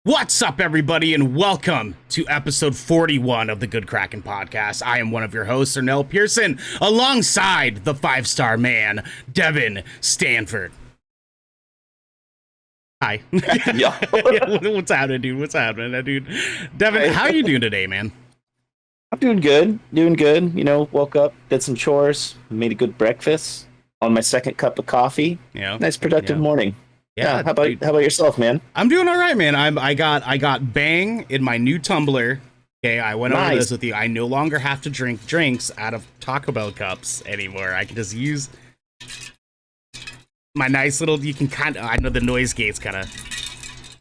What's up, everybody, and welcome to episode 41 of the Good Kraken podcast. I am one of your hosts, Ernell Pearson, alongside the five-star man, Devin Stanford. Hi. Yeah. What's happening, dude? What's happening, dude? Devin, how are you doing today, man? I'm doing good. Doing good. You know, woke up, did some chores, made a good breakfast on my second cup of coffee. Yeah. Nice productive morning. Yeah. How about yourself, man? I'm doing all right, man. I got Bang in my new tumbler. Okay, I went over this with you. I no longer have to drink drinks out of Taco Bell cups anymore. I can just use my nice little. You can kind of. I know the noise gate's kind of.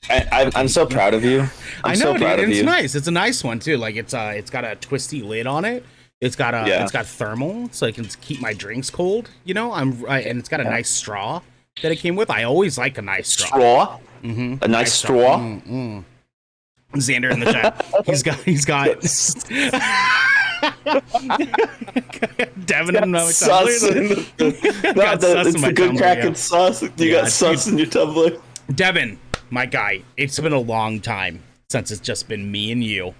I'm so proud of you. I know, dude. It's nice. It's a nice one too. Like it's got a twisty lid on it. It's got thermal, so I can keep my drinks cold. You know, and it's got a nice straw that it came with. I always like a nice straw. Mm-hmm. A nice straw. Mm-hmm. Xander in the chat. He's got Devin in my sauce. It's the Good Kraken sauce. You got sauce in your tumbler. Devin, my guy, it's been a long time since it's just been me and you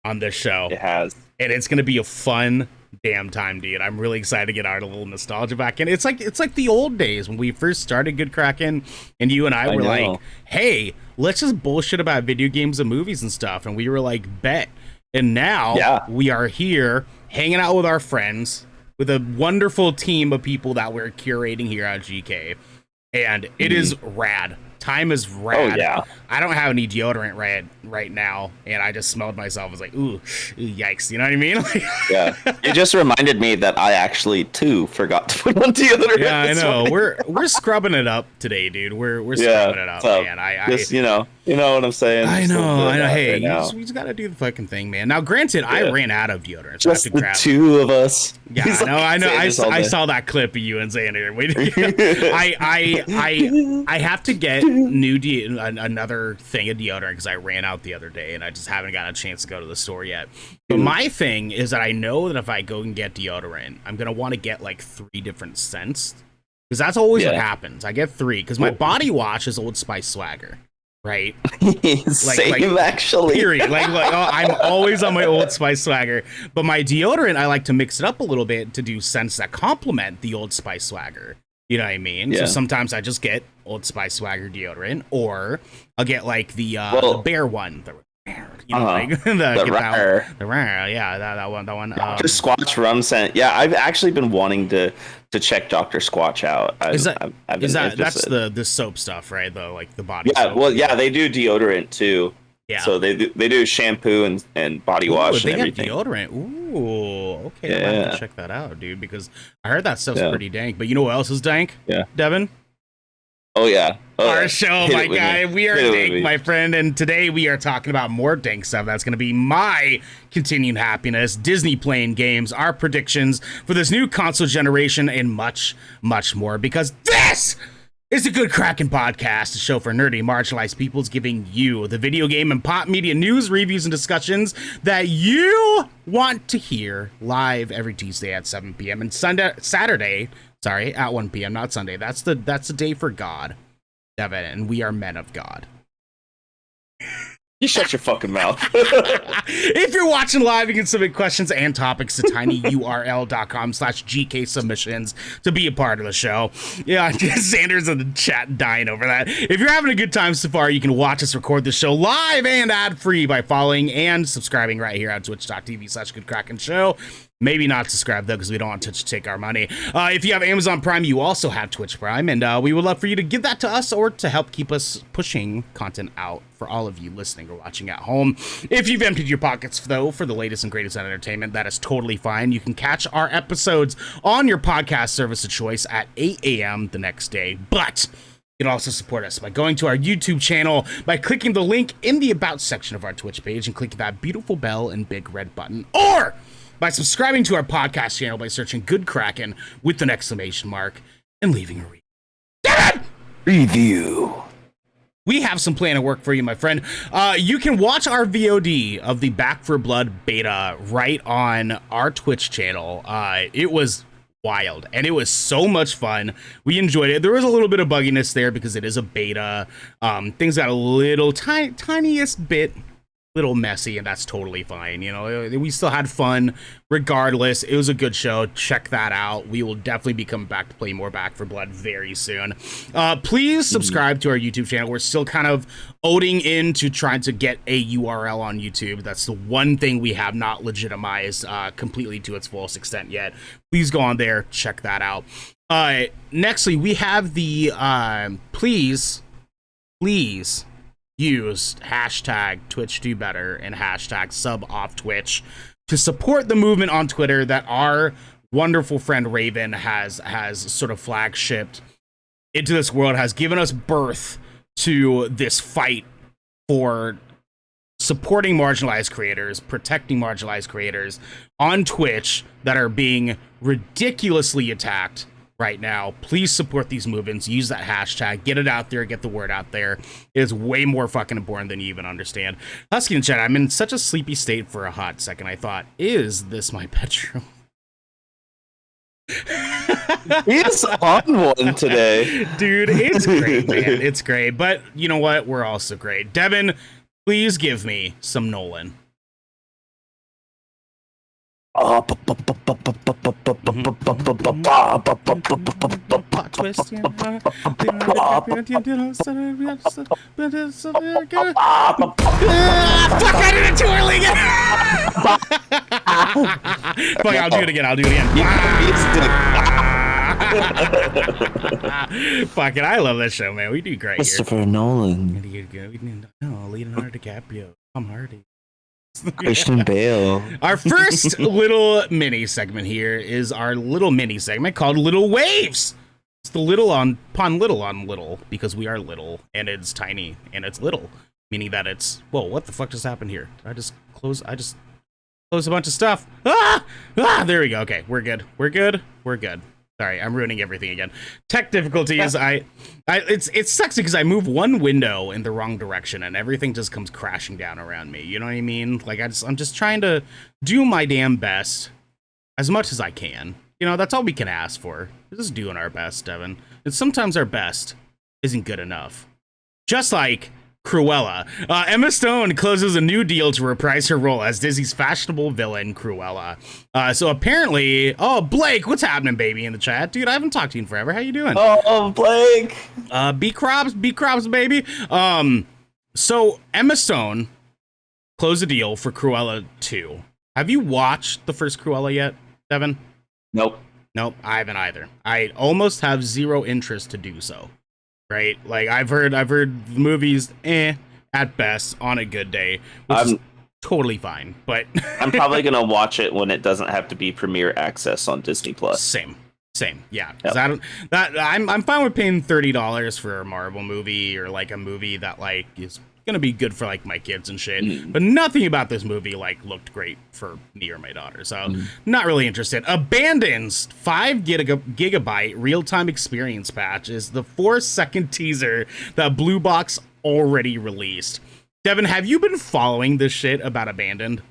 on this show. It has. And it's gonna be a fun damn time, dude. I'm really excited to get our little nostalgia back in. It's like the old days when we first started Good Kraken, and you and I were like, hey, let's just bullshit about video games and movies and stuff. And we were like, bet. And now we are here hanging out with our friends with a wonderful team of people that we're curating here at GK. And it is rad. Time is rad. Oh, yeah. I don't have any deodorant right now, and I just smelled myself. I was like, ooh, yikes. You know what I mean? Yeah. It just reminded me that I actually, too, forgot to put on deodorant. Yeah, I know. We're scrubbing it up today, dude. We're scrubbing it up, man. You know what I'm saying? I know. Hey, we just got to do the fucking thing, man. Now, granted, I ran out of deodorant. So just the two of us. Yeah, I know. I saw that clip of you and Xander. I have to get another thing of deodorant because I ran out the other day and I just haven't got a chance to go to the store yet. But my thing is that I know that if I go and get deodorant, I'm gonna want to get like 3 different scents because that's always what happens. I get 3 because my body wash is Old Spice Swagger, right? Same actually. Period. I'm always on my Old Spice Swagger, but my deodorant I like to mix it up a little bit to do scents that complement the Old Spice Swagger. You know what I mean? Yeah. So sometimes I just get Old Spice Swagger deodorant, or I'll get like the bear one. The rare, yeah, that one. Dr. Squatch rum scent. Yeah, I've actually been wanting to check Dr. Squatch out. That's the soap stuff, right? The body. Yeah, soap. well, yeah, they do deodorant too. Yeah. So they do shampoo and body wash and everything. They got deodorant. Ooh, okay. Yeah. I'll have to check that out, dude, because I heard that stuff's pretty dank. But you know what else is dank? Yeah. Devin? Oh, yeah. Our show, my guy. We are dank, my friend. And today we are talking about more dank stuff. That's going to be my continued happiness, Disney playing games, our predictions for this new console generation, and much, much more. Because this is a Good Kraken podcast, a show for nerdy, marginalized peoples, giving you the video game and pop media news, reviews, and discussions that you want to hear live every Tuesday at 7 p.m. and Saturday at 1 p.m., not Sunday. That's the day for God, Devin, and we are men of God. You shut your fucking mouth. If you're watching live, you can submit questions and topics to tinyurl.com/GK submissions to be a part of the show. Yeah, Xander's in the chat dying over that. If you're having a good time so far, you can watch us record the show live and ad-free by following and subscribing right here on twitch.tv/GoodKrakenShow. Maybe not subscribe, though, because we don't want Twitch to take our money. If you have Amazon Prime, you also have Twitch Prime, and we would love for you to give that to us or to help keep us pushing content out for all of you listening or watching at home. If you've emptied your pockets, though, for the latest and greatest on entertainment, that is totally fine. You can catch our episodes on your podcast service of choice at 8 a.m. the next day. But you can also support us by going to our YouTube channel, by clicking the link in the About section of our Twitch page and clicking that beautiful bell and big red button, or by subscribing to our podcast channel by searching Good Kraken with an exclamation mark and leaving a review. We have some plan of work for you, my friend. You can watch our VOD of the Back 4 Blood beta right on our Twitch channel. It was wild, and it was so much fun. We enjoyed it. There was a little bit of bugginess there because it is a beta. Things got a little tiniest bit little messy, and that's totally fine. You know, we still had fun regardless. It was a good show. Check that out. We will definitely be coming back to play more Back for Blood very soon. Please subscribe to our YouTube channel. We're still kind of owing into trying to get a URL on YouTube. That's the one thing we have not legitimized completely to its fullest extent yet. Please go on there, check that out. Nextly, we have the please use hashtag Twitch Do Better and hashtag sub off Twitch to support the movement on Twitter that our wonderful friend Raven has sort of flagshipped into this world, has given us birth to this fight for supporting marginalized creators, protecting marginalized creators on Twitch that are being ridiculously attacked right now. Please support these movements. Use that hashtag. Get it out there. Get the word out there. It is way more fucking important than you even understand. Husky in chat, I'm in such a sleepy state for a hot second. I thought, is this my bedroom? He's on one today. Dude, it's great, man. It's great. But you know what? We're also great. Devin, please give me some Nolan. Plot twist. Fuck, I did it too early again. Fuck, I'll do it again. Fuck it, I love this show, man. We do great. Christopher Nolan. Leonardo DiCaprio. Tom Hardy. Christian Bale. Our first little mini segment here is our little mini segment called Little Waves. It's the little on pun little on little because we are little and it's tiny and it's little, meaning that it's, whoa, what the fuck just happened here? I just closed a bunch of stuff. There we go. Okay, we're good. Sorry, I'm ruining everything again. Tech difficulties. It sucks because I move one window in the wrong direction and everything just comes crashing down around me. You know what I mean? Like I'm just trying to do my damn best as much as I can. You know, that's all we can ask for. We're just doing our best, Devin. And sometimes our best isn't good enough. Just like Cruella. Emma Stone closes a new deal to reprise her role as Disney's fashionable villain, Cruella. So apparently, oh, Blake, what's happening, baby, in the chat? Dude, I haven't talked to you in forever. How you doing? Oh, Blake. B-Crops, baby. So Emma Stone closed a deal for Cruella 2. Have you watched the first Cruella yet, Devin? Nope, I haven't either. I almost have zero interest to do so. Right, like I've heard the movies at best on a good day, which is totally fine. But I'm probably gonna watch it when it doesn't have to be premiere access on Disney Plus. Same, yeah. Yep. I'm fine with paying $30 for a Marvel movie or like a movie that like is gonna be good for like my kids and shit. But nothing about this movie like looked great for me or my daughter, so not really interested. Abandon's 5 gigabyte real-time experience patch is the 4-second teaser that Blue Box already released. Devin, have you been following this shit about Abandoned?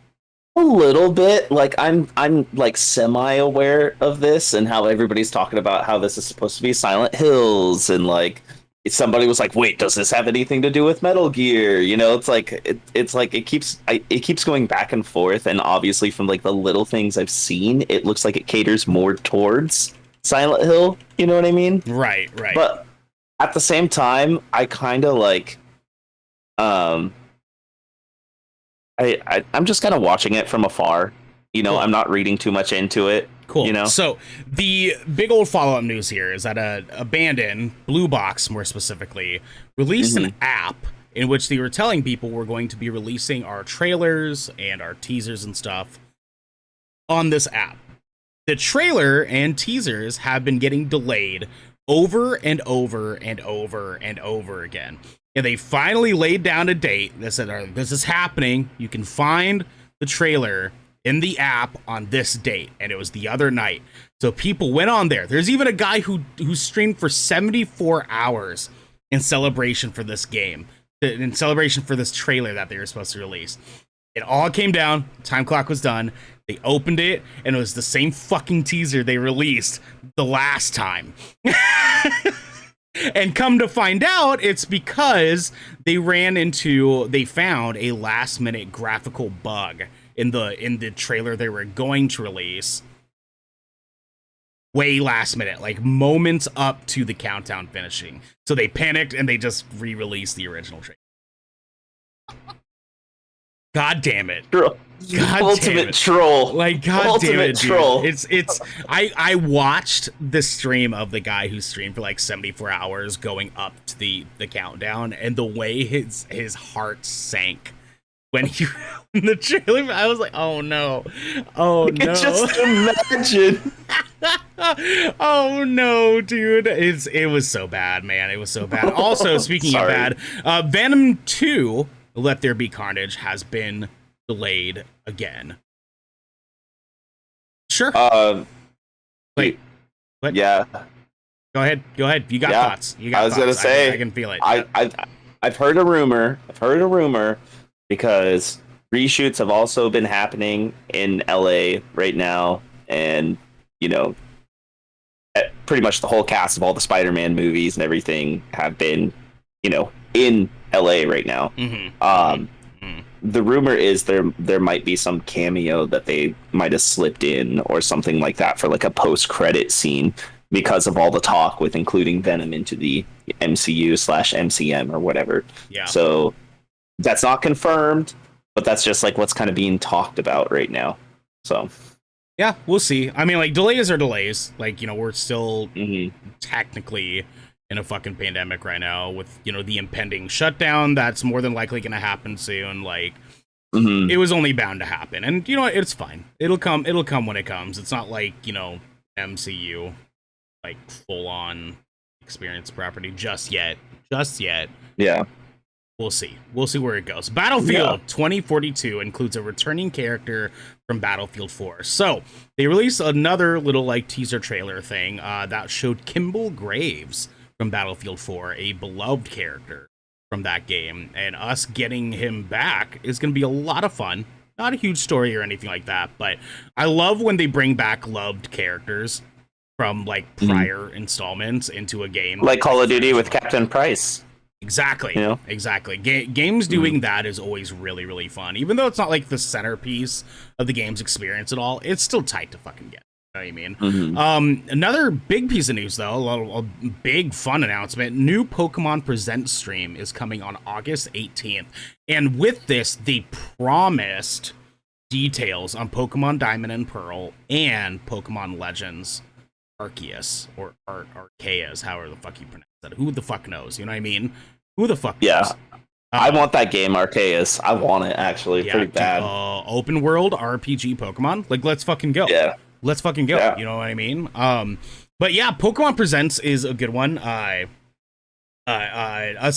A little bit. Like I'm like semi-aware of this and how everybody's talking about how this is supposed to be Silent Hills and like somebody was like, wait, does this have anything to do with Metal Gear? You know, it's like it keeps going back and forth, and obviously from like the little things I've seen, it looks like it caters more towards Silent Hill, you know what I mean? Right. But at the same time, I kind of like I'm just kind of watching it from afar. You know, cool. I'm not reading too much into it. Cool. You know? So the big old follow-up news here is that Abandon, Blue Box more specifically, released an app in which they were telling people we're going to be releasing our trailers and our teasers and stuff on this app. The trailer and teasers have been getting delayed over and over and over and over again. And they finally laid down a date. They said, this is happening. You can find the trailer in the app on this date, and it was the other night. So people went on there. There's even a guy who streamed for 74 hours in celebration for this game, in celebration for this trailer that they were supposed to release. It all came down. Time clock was done. They opened it, and it was the same fucking teaser they released the last time. And come to find out, it's because they found a last-minute graphical bug in the trailer they were going to release. Way last minute, like moments up to the countdown finishing. So they panicked and they just re-released the original trailer. God damn it. God ultimate damn it. Troll. Like, God ultimate damn it, dude. troll. I watched the stream of the guy who streamed for like 74 hours going up to the countdown, and the way his heart sank when he in the trailer, I was like, oh no. Oh no. Just imagine. Oh no, dude. It was so bad, man. It was so bad. Also, speaking of bad, Venom 2, Let There Be Carnage, has been delayed again. Sure. Wait. What? Yeah. Go ahead. You got thoughts. I was gonna say, I can feel it. I've heard a rumor. Because reshoots have also been happening in LA right now, and pretty much the whole cast of all the Spider-Man movies and everything have been, in LA right now. The rumor is there might be some cameo that they might have slipped in or something like that for like a post-credit scene because of all the talk with including Venom into the MCU/MCM or whatever. Yeah. So that's not confirmed, but that's just like what's kind of being talked about right now. So yeah, we'll see. I mean, like, delays are delays. Like, we're still technically in a fucking pandemic right now with, the impending shutdown that's more than likely going to happen soon. Like, it was only bound to happen. And, it's fine. It'll come when it comes. It's not like, MCU, like, full-on experience property just yet. Yeah. We'll see where it goes. Battlefield 2042 includes a returning character from Battlefield 4. So they released another little like teaser trailer thing that showed Kimball Graves from Battlefield 4, a beloved character from that game, and us getting him back is going to be a lot of fun. Not a huge story or anything like that, but I love when they bring back loved characters from like prior installments into a game, like Call of Duty with Captain Price. Exactly. Exactly. Games doing that is always really, really fun. Even though it's not like the centerpiece of the game's experience at all, it's still tight to fucking get. You know what I mean? Another big piece of news, though, a big fun announcement. New Pokemon Presents stream is coming on August 18th. And with this, they promised details on Pokemon Diamond and Pearl and Pokemon Legends Arceus, or Arceus, however the fuck you pronounce that. Who the fuck knows? You know what I mean? Who the fuck knows? I want that game, Arceus. I want it, actually. Pretty bad. Open world RPG Pokemon. Like, let's fucking go. Yeah. Let's fucking go. Yeah. You know what I mean? But yeah, Pokemon Presents is a good one. Us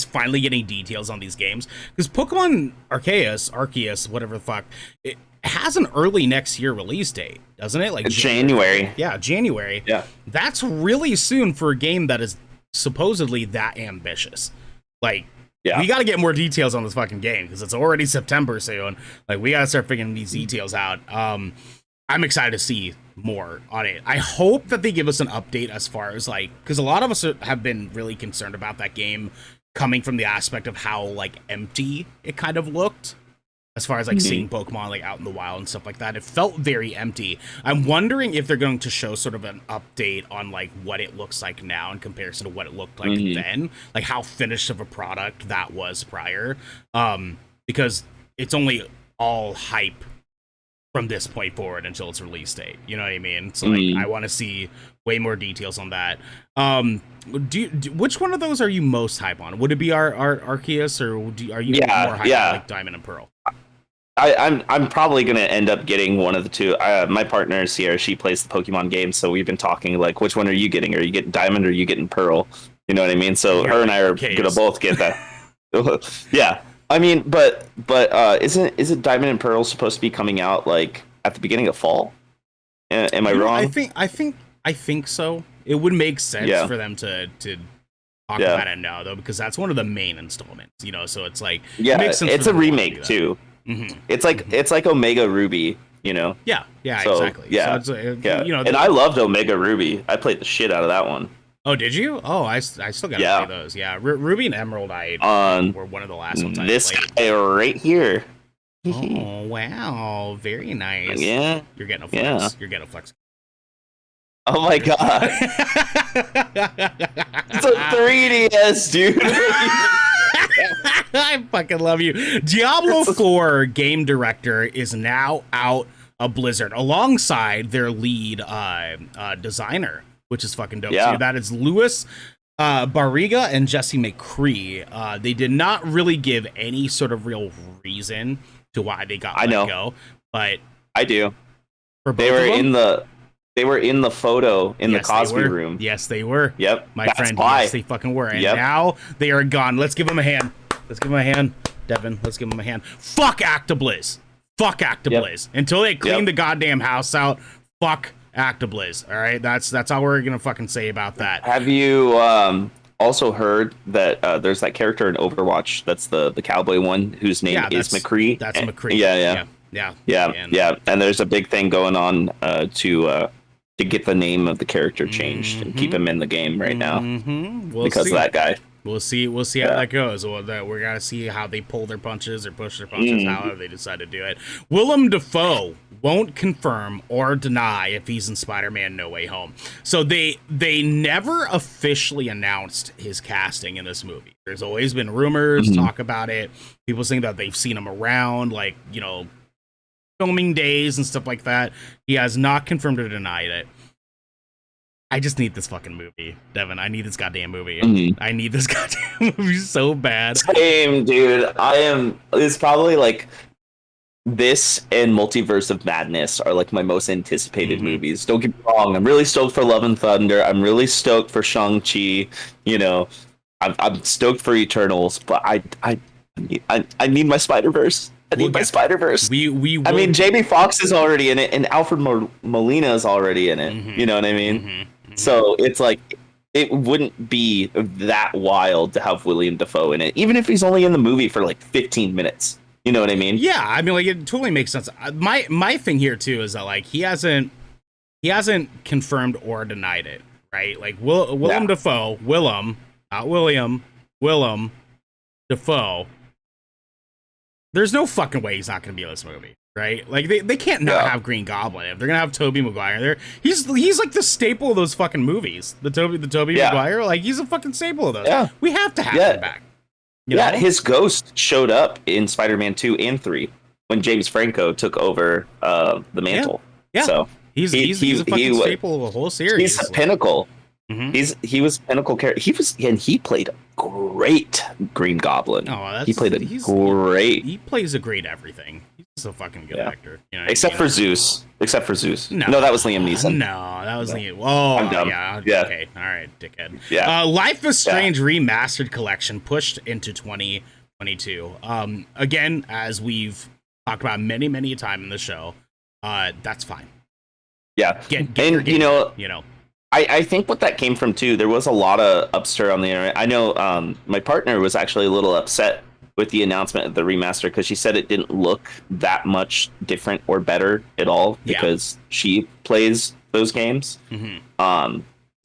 finally getting details on these games. Because Pokemon Arceus, whatever the fuck, it has an early next year release date, doesn't it? Like January. Yeah, January. Yeah. That's really soon for a game that is supposedly that ambitious. Like, we got to get more details on this fucking game because it's already September soon. Like, we got to start figuring these details out. I'm excited to see more on it. I hope that they give us an update as far as like, because a lot of us have been really concerned about that game coming from the aspect of how like empty it kind of looked. As far as like seeing Pokemon like out in the wild and stuff like that, it felt very empty. I'm wondering if they're going to show sort of an update on like what it looks like now in comparison to what it looked like then, like how finished of a product that was prior. Because it's only all hype from this point forward until its release date. You know what I mean? So like, I want to see way more details on that. Which one of those are you most hype on? Would it be our Arceus, or are you more hype on like Diamond and Pearl? I'm probably gonna end up getting one of the two. My partner Sierra, she plays the Pokemon game, so we've been talking like, which one are you getting? Are you getting Diamond or are you getting Pearl? You know what I mean? So her and I are gonna both get that. Yeah, I mean, but isn't Diamond and Pearl supposed to be coming out like at the beginning of fall? Am I wrong? I think so. It would make sense for them to talk about it now though, because that's one of the main installments. You know, so it's like it makes sense it's a remake too. It's like Omega Ruby, you know? Yeah, So, exactly. Yeah, So it's, yeah. you know, And I loved Omega Ruby. I played the shit out of that one. oh, did you? Oh, I still gotta play those. Yeah, Ruby and Emerald, On were one of the last ones I this played. guy right here. Oh, wow, very nice. Yeah, You're getting a flex. yeah. You're getting a flex. Oh my god. It's a 3DS, dude. I fucking love you. Diablo 4 game director is now out of Blizzard alongside their lead designer, which is fucking dope too. That is Louis Barriga and Jesse McCree. They did not really give any sort of real reason to why they got let go, but I do. They were in the photo in the Cosby room. Yes, they were. Yep. My friend, yes, they fucking were. And now they are gone. Let's give them a hand. Let's give them a hand. Devin, let's give them a hand. Fuck ActiBliz. Fuck ActiBliz. Until they clean the goddamn house out, fuck ActiBliz. All right? That's all we're going to fucking say about that. Have you also heard that there's that character in Overwatch that's the cowboy one whose name is McCree? That's McCree. Yeah. And there's a big thing going on to get the name of the character changed and keep him in the game right now because of that guy. We'll see how that goes. We're gonna see how they pull their punches or push their punches, however they decide to do it. Willem Dafoe won't confirm or deny if he's in Spider-Man No Way Home. So they never officially announced his casting in this movie. There's always been rumors, talk about it. People saying that they've seen him around, like, you know, filming days and stuff like that. He has not confirmed or denied it. I just need this fucking movie, Devin. I need this goddamn movie. I need this goddamn movie so bad. Same, dude. It's probably like this and Multiverse of Madness are like my most anticipated movies. Don't get me wrong. I'm really stoked for Love and Thunder. I'm really stoked for Shang-Chi. You know, I'm stoked for Eternals, but I need my Spider-Verse. I need my Spider-Verse. I mean, Jamie Foxx is already in it, and Alfred Molina is already in it. You know what I mean? So it's like, it wouldn't be that wild to have William Dafoe in it, even if he's only in the movie for like 15 minutes. You know what I mean? Yeah, I mean, like, it totally makes sense. My thing here too is that, like, he hasn't confirmed or denied it, right? Like, Willem Dafoe, not Willem Dafoe. There's no fucking way he's not going to be in this movie, right? Like, they can't not have Green Goblin. If they're going to have Tobey Maguire there, he's like the staple of those fucking movies. The Tobey Maguire, like, he's a fucking staple of those. Yeah. We have to have him back. You know? His ghost showed up in Spider-Man 2 and 3 when James Franco took over the mantle. Yeah. So he's a fucking staple of a whole series. He's the pinnacle. He was pinnacle character. He played a great Green Goblin. He great. He plays a great everything. He's a fucking good actor. You know, Except for Zeus. No, that was Liam Neeson. No, that was Liam. Oh, I'm dumb. Yeah. Okay. All right, dickhead. Yeah. Life is Strange Remastered Collection pushed into 2022. Again, as we've talked about many a time in the show, that's fine. Yeah. Get your game, you know. I think what that came from too, there was a lot of upstir on the internet. I know my partner was actually a little upset with the announcement of the remaster because she said it didn't look that much different or better at all because she plays those games.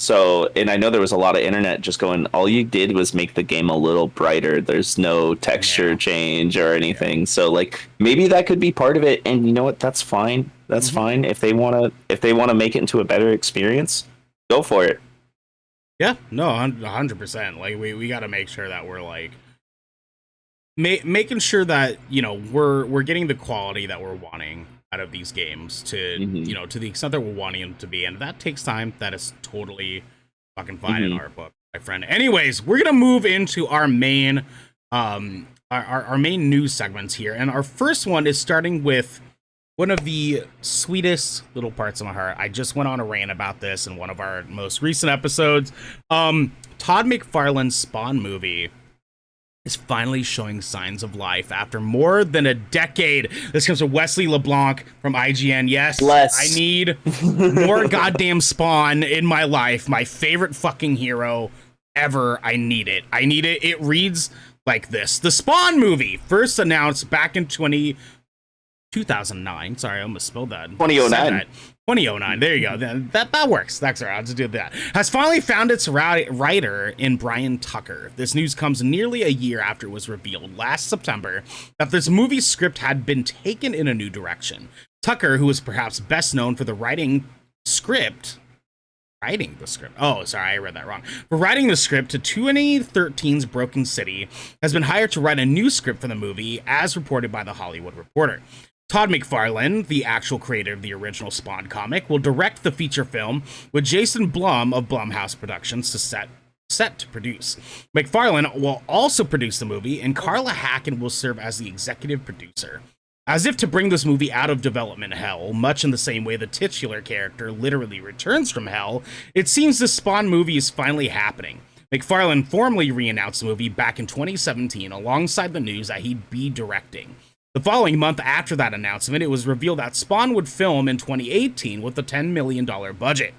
So, and I know there was a lot of internet just going, all you did was make the game a little brighter. There's no texture change or anything. So, like, maybe that could be part of it. And you know what? That's fine. That's fine. If they want to make it into a better experience, go for it. Yeah, no, 100%. Like, we got to make sure that we're like making sure that, you know, we're getting the quality that we're wanting out of these games to you know, to the extent that we're wanting them to be, and if that takes time, that is totally fucking fine in our book, my friend. Anyways, we're gonna move into our main our main news segments here, and our first one is starting with one of the sweetest little parts of my heart. I just went on a rant about this in one of our most recent episodes. Todd McFarlane's Spawn movie is finally showing signs of life after more than a decade. This comes from Wesley LeBlanc from IGN. Yes, I need more goddamn Spawn in my life. My favorite fucking hero ever. I need it. It reads like this. The Spawn movie, first announced back in 2009. Sorry, I almost spelled that. 2009. 2009. There you go. That works. That's right. I'll just do that. Has finally found its writer in Brian Tucker. This news comes nearly a year after it was revealed last September that this movie's script had been taken in a new direction. Tucker, who is perhaps best known for writing the script. Oh, sorry, I read that wrong. For writing the script to 2013's Broken City, has been hired to write a new script for the movie, as reported by The Hollywood Reporter. Todd McFarlane, the actual creator of the original Spawn comic, will direct the feature film, with Jason Blum of Blumhouse Productions set to produce. McFarlane will also produce the movie, and Carla Hacken will serve as the executive producer. As if to bring this movie out of development hell, much in the same way the titular character literally returns from hell, it seems the Spawn movie is finally happening. McFarlane formally re-announced the movie back in 2017 alongside the news that he'd be directing. The following month after that announcement, it was revealed that Spawn would film in 2018 with a $10 million budget.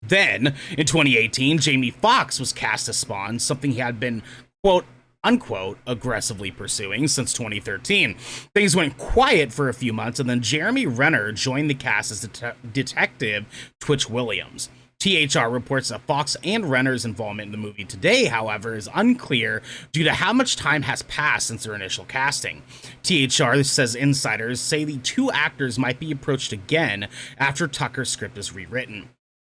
Then, in 2018, Jamie Foxx was cast as Spawn, something he had been, quote, unquote, aggressively pursuing since 2013. Things went quiet for a few months, and then Jeremy Renner joined the cast as Detective Twitch Williams. THR reports that Fox and Renner's involvement in the movie today, however, is unclear due to how much time has passed since their initial casting. THR says insiders say the two actors might be approached again after Tucker's script is rewritten.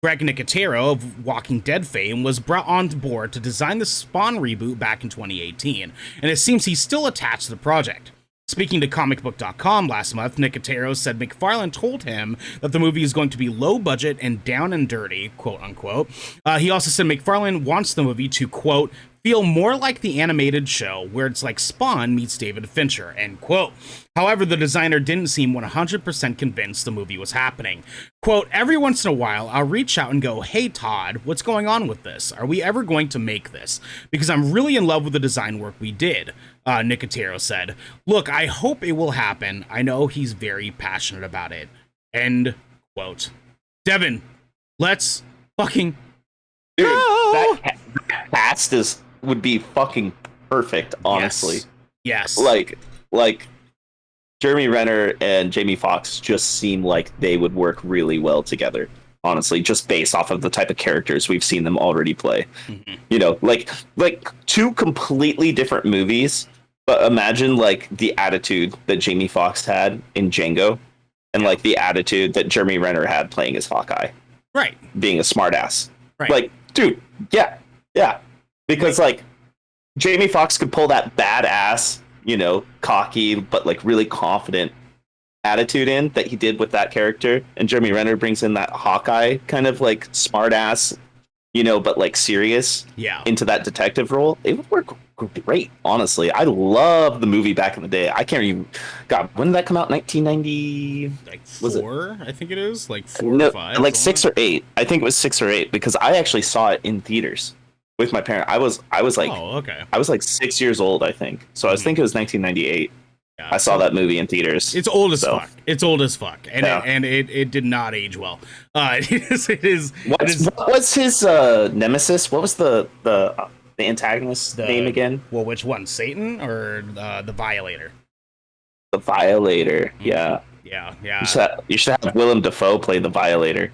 Greg Nicotero of Walking Dead fame was brought on board to design the Spawn reboot back in 2018, and it seems he's still attached to the project. Speaking to comicbook.com last month, Nicotero said McFarlane told him that the movie is going to be low budget and down and dirty, quote unquote. He also said McFarlane wants the movie to, quote, feel more like the animated show where it's like Spawn meets David Fincher, end quote. However, the designer didn't seem 100% convinced the movie was happening. Quote, every once in a while, I'll reach out and go, hey, Todd, what's going on with this? Are we ever going to make this? Because I'm really in love with the design work we did, Nicotero said. Look, I hope it will happen. I know he's very passionate about it. End quote. Devin, let's fucking Dude, go! that cast would be fucking perfect, honestly. Yes. Like Jeremy Renner and Jamie Foxx just seem like they would work really well together, honestly, just based off of the type of characters we've seen them already play. Mm-hmm. You know, like two completely different movies, but imagine like the attitude that Jamie Foxx had in Django and like the attitude that Jeremy Renner had playing as Hawkeye. Right. Being a smartass. Right. Like, dude, yeah. Because like Jamie Foxx could pull that badass, you know, cocky but like really confident attitude in that he did with that character, and Jeremy Renner brings in that Hawkeye kind of like smartass, you know, but like serious into that detective role. It would work great, honestly. I love the movie back in the day. I can't even. God, when did that come out? 1990? Like four, I think it is. Like 4 no, or 5. Like 6 or 8. I think it was 6 or 8 because I actually saw it in theaters with my parents. I was like, oh, okay. I was like 6 years old, I think. So I think it was 1998. Yeah, I saw that movie in theaters. It's old as fuck. It's old as fuck, and it did not age well. It is. What was his nemesis? What was the antagonist's name again? Well, which one? Satan or the Violator? The Violator. Yeah. Yeah. You should have Willem Dafoe play the Violator.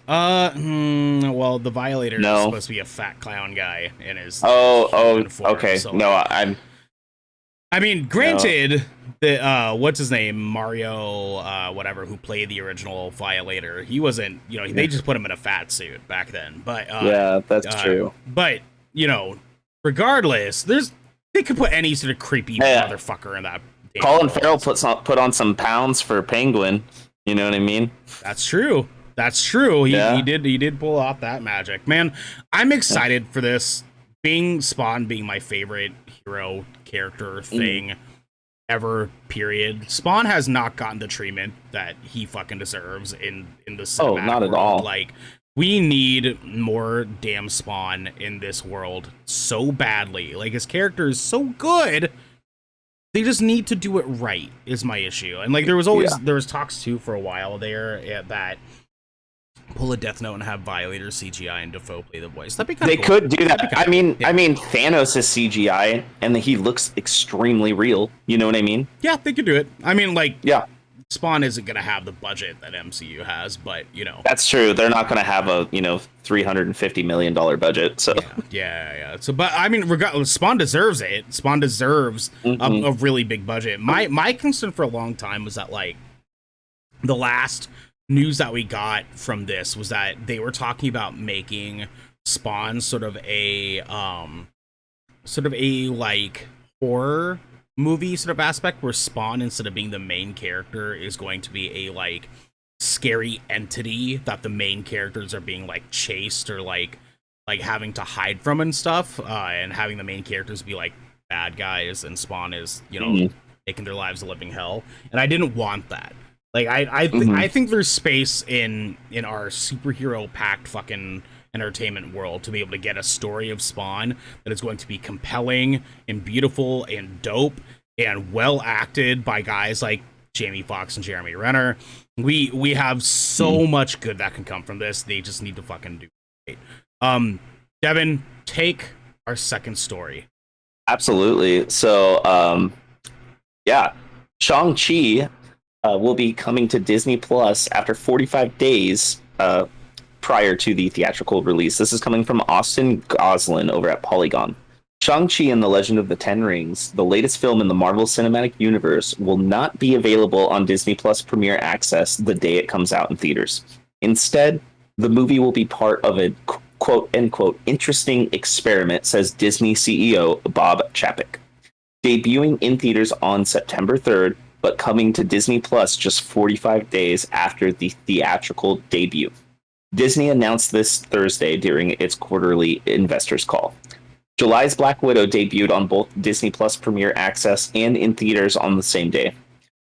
Well, the Violator is supposed to be a fat clown guy in his. Form, okay. So. No, I mean, granted, the what's his name, Mario, whatever, who played the original Violator, he wasn't. You know, they just put him in a fat suit back then. But yeah, that's true. But you know, regardless, they could put any sort of creepy motherfucker in that. Colin Farrell put on some pounds for Penguin. You know what I mean? That's true. That's true. He did pull off that magic. Man, I'm excited for this. Being Spawn being my favorite hero character thing ever, period. Spawn has not gotten the treatment that he fucking deserves in the cinematic not at world. all. Like, we need more damn Spawn in this world so badly. Like, his character is so good. They just need to do it right, is my issue. And like there was talks too for a while there that pull a Death Note and have Violator CGI and Defoe play the voice. That'd be kind They of cool. could do that. I mean, Thanos is CGI, and he looks extremely real. You know what I mean? Yeah, they could do it. I mean, like, Yeah, Spawn isn't going to have the budget that MCU has, but, you know. that's true. They're not going to have a $350 million budget. So Yeah. So, but I mean, regardless, Spawn deserves it. Spawn deserves a really big budget. My concern for a long time was that, like, the last news that we got from this was that they were talking about making Spawn sort of a like horror movie sort of aspect, where Spawn, instead of being the main character, is going to be a like scary entity that the main characters are being like chased or like having to hide from and stuff, and having the main characters be like bad guys, and Spawn is, you know, making their lives a living hell. And I didn't want that. Like, I think there's space in our superhero packed fucking entertainment world to be able to get a story of Spawn that is going to be compelling and beautiful and dope and well acted by guys like Jamie Foxx and Jeremy Renner. We have so much good that can come from this. They just need to fucking do it. Devin, take our second story. absolutely. So yeah, Shang-Chi will be coming to Disney Plus after 45 days prior to the theatrical release. This is coming from Austin Goslin over at Polygon. Shang-Chi and the Legend of the Ten Rings, the latest film in the Marvel Cinematic Universe, will not be available on Disney Plus Premier Access the day it comes out in theaters. Instead, the movie will be part of a quote-unquote interesting experiment, says Disney CEO Bob Chapek. Debuting in theaters on September 3rd, but coming to Disney Plus just 45 days after the theatrical debut. Disney announced this Thursday during its quarterly investors call. July's Black Widow debuted on both Disney Plus Premier Access and in theaters on the same day.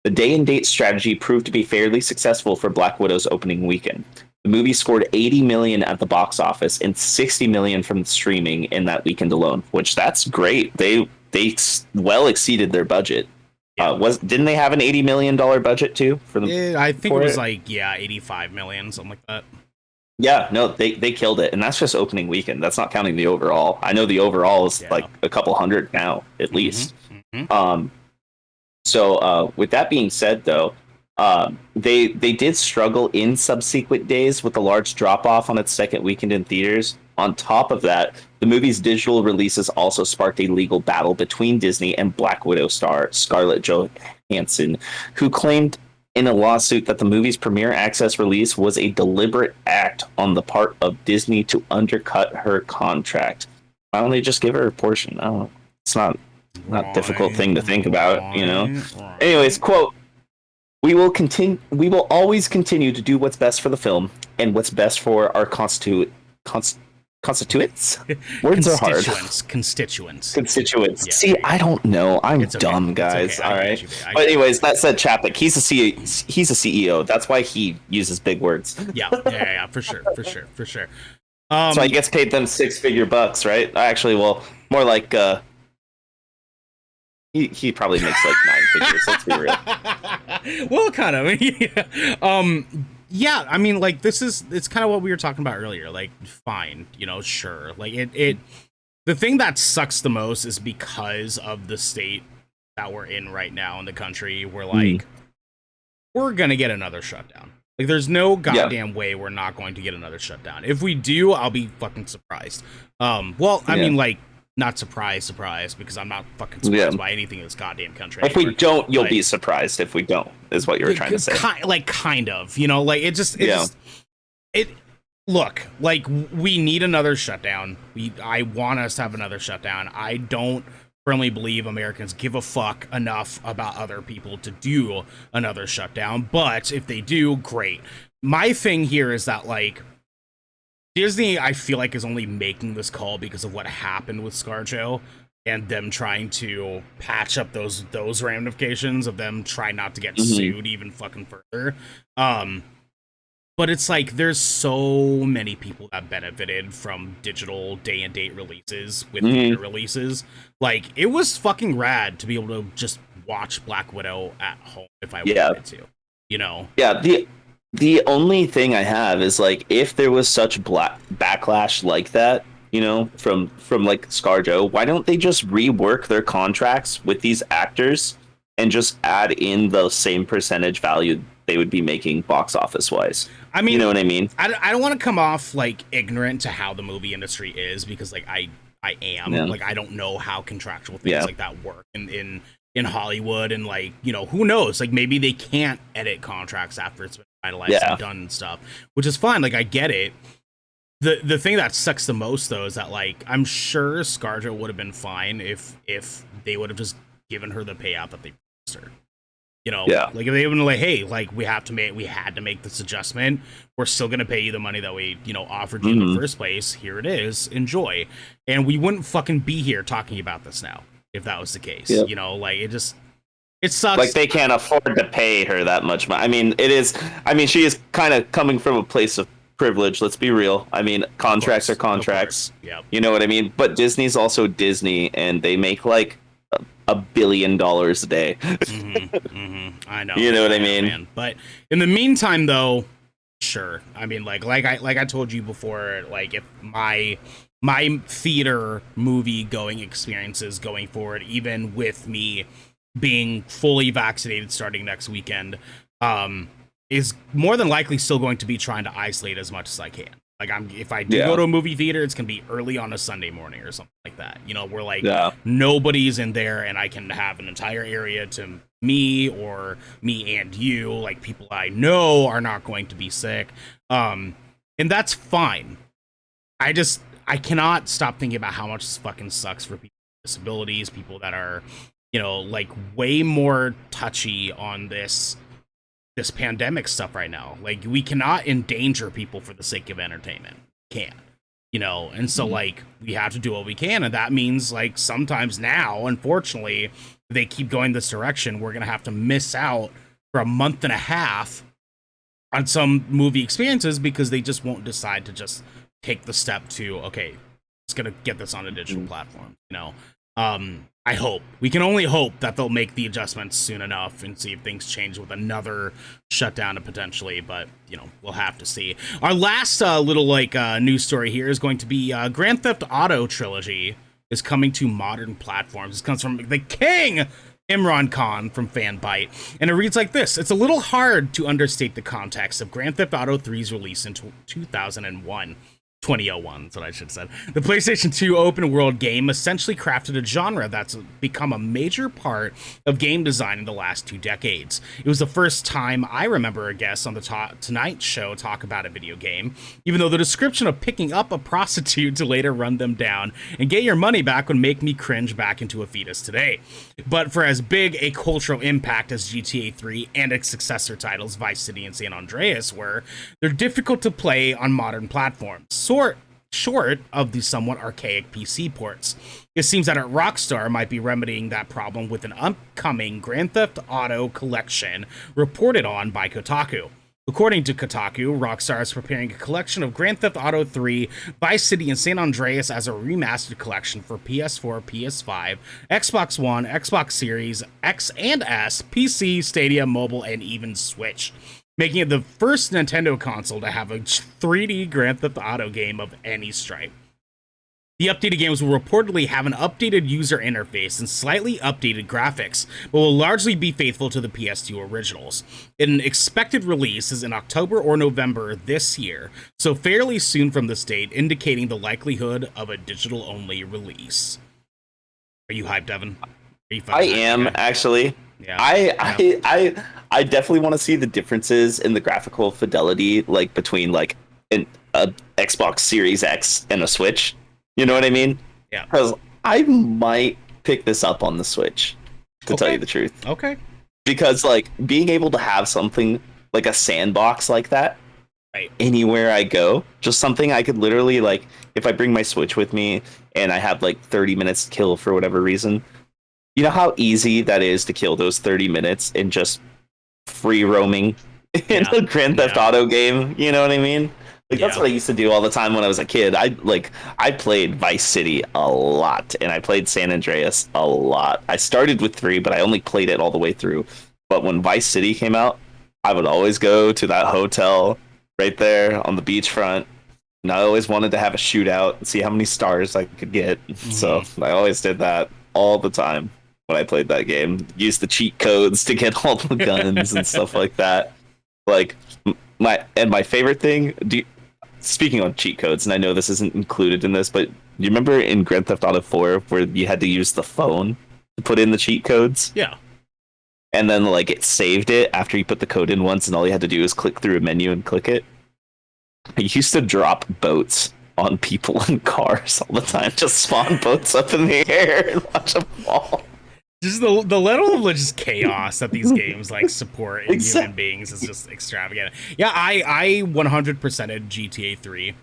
The day-and-date strategy proved to be fairly successful for Black Widow's opening weekend. The movie scored $80 million at the box office and $60 million from streaming in that weekend alone, which that's great. They well exceeded their budget. Yeah. Didn't they have an $80 million budget too for the? I think it was like 85 million, something like that. Yeah, no, they killed it, and that's just opening weekend. That's not counting the overall. I know the overall is like a couple hundred now, at least. So with that being said, though, they did struggle in subsequent days with a large drop off on its second weekend in theaters. On top of that, the movie's digital releases also sparked a legal battle between Disney and Black Widow star Scarlett Johansson, who claimed in a lawsuit that the movie's Premier Access release was a deliberate act on the part of Disney to undercut her contract. Why don't they just give her a portion? I don't know. It's not a difficult thing to think about, you know? Anyways, quote, we will always continue to do what's best for the film and what's best for our constituents? Words are hard. Constituents. Yeah. See, I don't know. I'm dumb, guys. Okay. All right. But anyways, that said, Chapek, he's a CEO. That's why he uses big words. Yeah, for sure. So he gets paid them $6-figure bucks, right? Actually, well, more like he probably makes like 9 figures. Let's be real. Well, kind of. Yeah, I mean, like, it's kind of what we were talking about earlier. Like, fine, you know, sure. Like, the thing that sucks the most is because of the state that we're in right now in the country. We're like, we're gonna get another shutdown. Like, there's no goddamn way we're not going to get another shutdown. If we do, I'll be fucking surprised. Well, I mean, like, not surprised, because I'm not fucking surprised by anything in this goddamn country. If we don't, you'll be surprised if we don't, is what you were trying to say. Kind of, you know, like, look, like, we need another shutdown. I want us to have another shutdown. I don't firmly believe Americans give a fuck enough about other people to do another shutdown, but if they do, great. My thing here is that, like, Disney, I feel like, is only making this call because of what happened with ScarJo and them trying to patch up those ramifications of them trying not to get sued even fucking further. But it's like, there's so many people that benefited from digital day and date releases with theater releases. Like, it was fucking rad to be able to just watch Black Widow at home if I wanted to, you know? Yeah, The only thing I have is like if there was such black backlash like that, from like ScarJo, why don't they just rework their contracts with these actors and just add in the same percentage value they would be making box office wise? I You mean, know what I mean? I don't want to come off like ignorant to how the movie industry is because like I am Yeah. like I don't know how contractual things Yeah. like that work in Hollywood, and like who knows, like maybe they can't edit contracts after it's been finalized Yeah. and done and stuff, which is fine. Like I get it. The thing that sucks the most though is that like I'm sure ScarJo would have been fine if they would have just given her the payout that they promised her. Yeah. Like if they would like, hey, like we had to make this adjustment. We're still gonna pay you the money that we, offered you in the first place. Here it is, enjoy. And we wouldn't fucking be here talking about this now if that was the case. Yep. Like it sucks. Like they can't afford to pay her that much money. I mean, it is. I mean, she is kind of coming from a place of privilege. Let's be real. I mean, contracts are contracts. Yeah. You know what I mean? But Disney's also Disney, and they make like $1 billion a day. I know. You know what I mean? Man. But in the meantime, though, sure. I mean, like I told you before, like if my theater movie going experiences going forward, even with me being fully vaccinated starting next weekend, is more than likely still going to be trying to isolate as much as I can. Like if I do go to a movie theater, it's gonna be early on a Sunday morning or something like that. Where like nobody's in there and I can have an entire area to me or me and you, like people I know are not going to be sick. And that's fine. I cannot stop thinking about how much this fucking sucks for people with disabilities, people that are, like way more touchy on this pandemic stuff right now. Like we cannot endanger people for the sake of entertainment. Can't. And so like we have to do what we can, and that means like sometimes now, unfortunately, if they keep going this direction, we're gonna have to miss out for a month and a half on some movie experiences because they just won't decide to just take the step to, okay, it's gonna get this on a digital platform. I hope. We can only hope that they'll make the adjustments soon enough and see if things change with another shutdown potentially, but, we'll have to see. Our last little, news story here is going to be Grand Theft Auto trilogy is coming to modern platforms. This comes from the king, Imran Khan from Fanbyte, and it reads like this. It's a little hard to understate the context of Grand Theft Auto 3's release in 2001. 2001, that's what I should have said. The PlayStation 2 open world game essentially crafted a genre that's become a major part of game design in the last 2 decades. It was the first time I remember a guest on the Tonight Show talk about a video game, even though the description of picking up a prostitute to later run them down and get your money back would make me cringe back into a fetus today. But for as big a cultural impact as GTA 3 and its successor titles Vice City and San Andreas were, they're difficult to play on modern platforms. Short of the somewhat archaic PC ports. It seems that Rockstar might be remedying that problem with an upcoming Grand Theft Auto collection reported on by Kotaku. According to Kotaku, Rockstar is preparing a collection of Grand Theft Auto 3, Vice City, and San Andreas as a remastered collection for PS4, PS5, Xbox One, Xbox Series X and S, PC, Stadia, mobile, and even Switch, making it the first Nintendo console to have a 3D Grand Theft Auto game of any stripe. The updated games will reportedly have an updated user interface and slightly updated graphics, but will largely be faithful to the PS2 originals. An expected release is in October or November this year, so fairly soon from this date, indicating the likelihood of a digital-only release. Are you hyped, Devin? I am, actually. Yeah. I definitely want to see the differences in the graphical fidelity, like between like a Xbox Series X and a Switch. You know what I mean? Yeah. Because I might pick this up on the Switch, to tell you the truth. Okay. Because like being able to have something like a sandbox like that anywhere I go, just something I could literally like, if I bring my Switch with me and I have like 30 minutes to kill for whatever reason, you know how easy that is to kill those 30 minutes in just free roaming in a Grand Theft Auto game? You know what I mean? Like that's what I used to do all the time when I was a kid. I played Vice City a lot, and I played San Andreas a lot. I started with 3, but I only played it all the way through. But when Vice City came out, I would always go to that hotel right there on the beachfront. And I always wanted to have a shootout and see how many stars I could get. So I always did that all the time when I played that game. Used the cheat codes to get all the guns and stuff like that. Like my favorite thing. Speaking on cheat codes, and I know this isn't included in this, but you remember in Grand Theft Auto 4 where you had to use the phone to put in the cheat codes? Yeah. And then like it saved it after you put the code in once, and all you had to do is click through a menu and click it. I used to drop boats on people in cars all the time, just spawn boats up in the air and watch them fall. Just the level of just chaos that these games like support in human beings is just extravagant. Yeah, I 100%ed GTA 3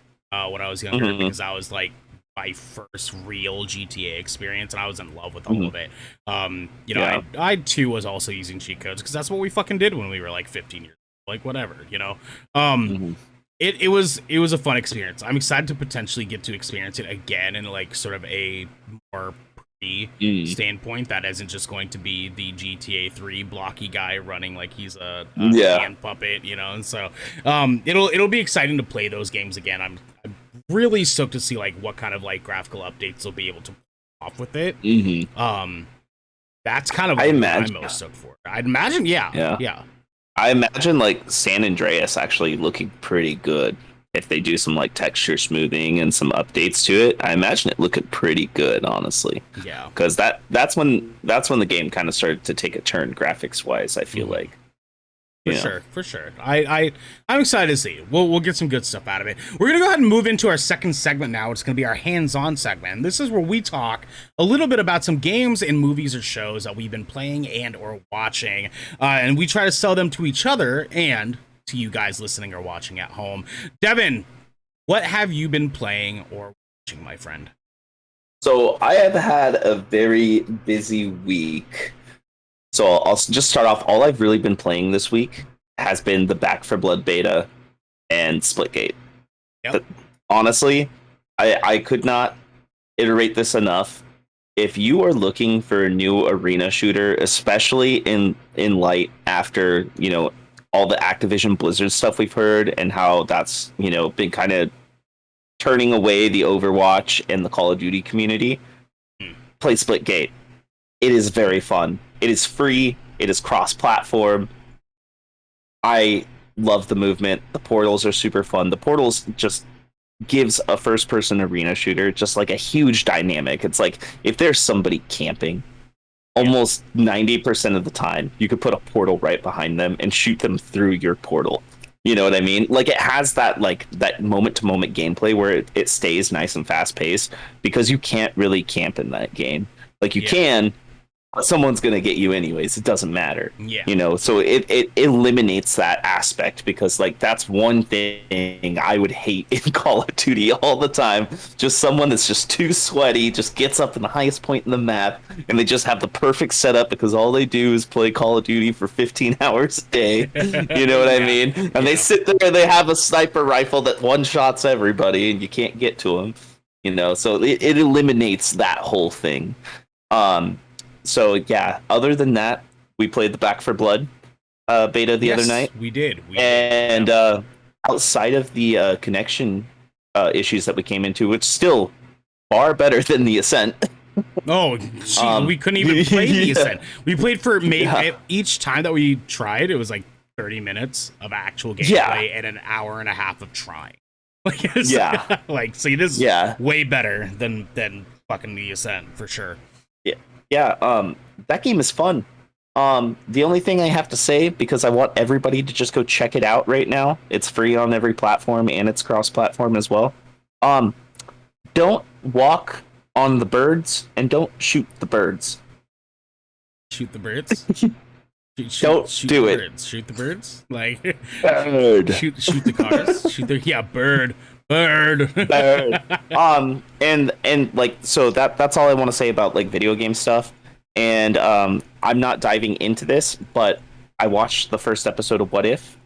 when I was younger because I was like my first real GTA experience, and I was in love with all of it. You know, I too was also using cheat codes because that's what we fucking did when we were like 15 years old. Like whatever, you know. It was a fun experience. I'm excited to potentially get to experience it again in like sort of a more standpoint that isn't just going to be the GTA 3 blocky guy running like he's a hand puppet, you know. And so it'll be exciting to play those games again. I'm really stoked to see like what kind of like graphical updates they'll be able to pull off with it. That's kind of what I'm most stoked for. I'd imagine, yeah. I imagine like San Andreas actually looking pretty good if they do some like texture smoothing and some updates to it. I imagine it looking pretty good, honestly. Yeah, because that's when the game kind of started to take a turn graphics wise. I feel like. For sure. I'm excited to see. We'll get some good stuff out of it. We're gonna go ahead and move into our second segment now. It's gonna be our hands-on segment. And this is where we talk a little bit about some games and movies or shows that we've been playing and or watching, and we try to sell them to each other and to you guys listening or watching at home. Devin, what have you been playing or watching, my friend? So I have had a very busy week. So I'll just start off. All I've really been playing this week has been the Back 4 Blood beta and Splitgate. But honestly, I could not iterate this enough. If you are looking for a new arena shooter, especially in light after, you know, all the Activision Blizzard stuff we've heard and how that's, you know, been kind of turning away the Overwatch and the Call of Duty community, play Splitgate. It is very fun. It is free. It is cross-platform. I love the movement. The portals are super fun. The portals just gives a first-person arena shooter just like a huge dynamic. It's like if there's somebody camping, almost 90% of the time, you could put a portal right behind them and shoot them through your portal. You know what I mean? Like it has that moment-to-moment gameplay where it stays nice and fast-paced because you can't really camp in that game. Like you can, but someone's going to get you anyways. It doesn't matter. Yeah. You know, so it eliminates that aspect because like that's one thing I would hate in Call of Duty all the time. Just someone that's just too sweaty, just gets up in the highest point in the map, and they just have the perfect setup because all they do is play Call of Duty for 15 hours a day. You know what I mean? And they sit there and they have a sniper rifle that one-shots everybody and you can't get to them. You know, so it eliminates that whole thing. So yeah, other than that, we played the Back 4 Blood beta the other night. We did. Outside of the connection issues that we came into, which still far better than the Ascent. We couldn't even play the Ascent. We played for each time that we tried, it was like 30 minutes of actual gameplay and an hour and a half of trying. Like, see, this is way better than fucking the Ascent for sure. That game is fun. The only thing I have to say, because I want everybody to just go check it out right now, it's free on every platform and it's cross-platform as well. Don't walk on the birds and don't shoot the birds. Shoot the birds? Don't do it. Birds. Shoot the birds? Like bird. shoot the cars. Shoot the bird. And like, so that's all I want to say about like video game stuff. And I'm not diving into this, but I watched the first episode of What If.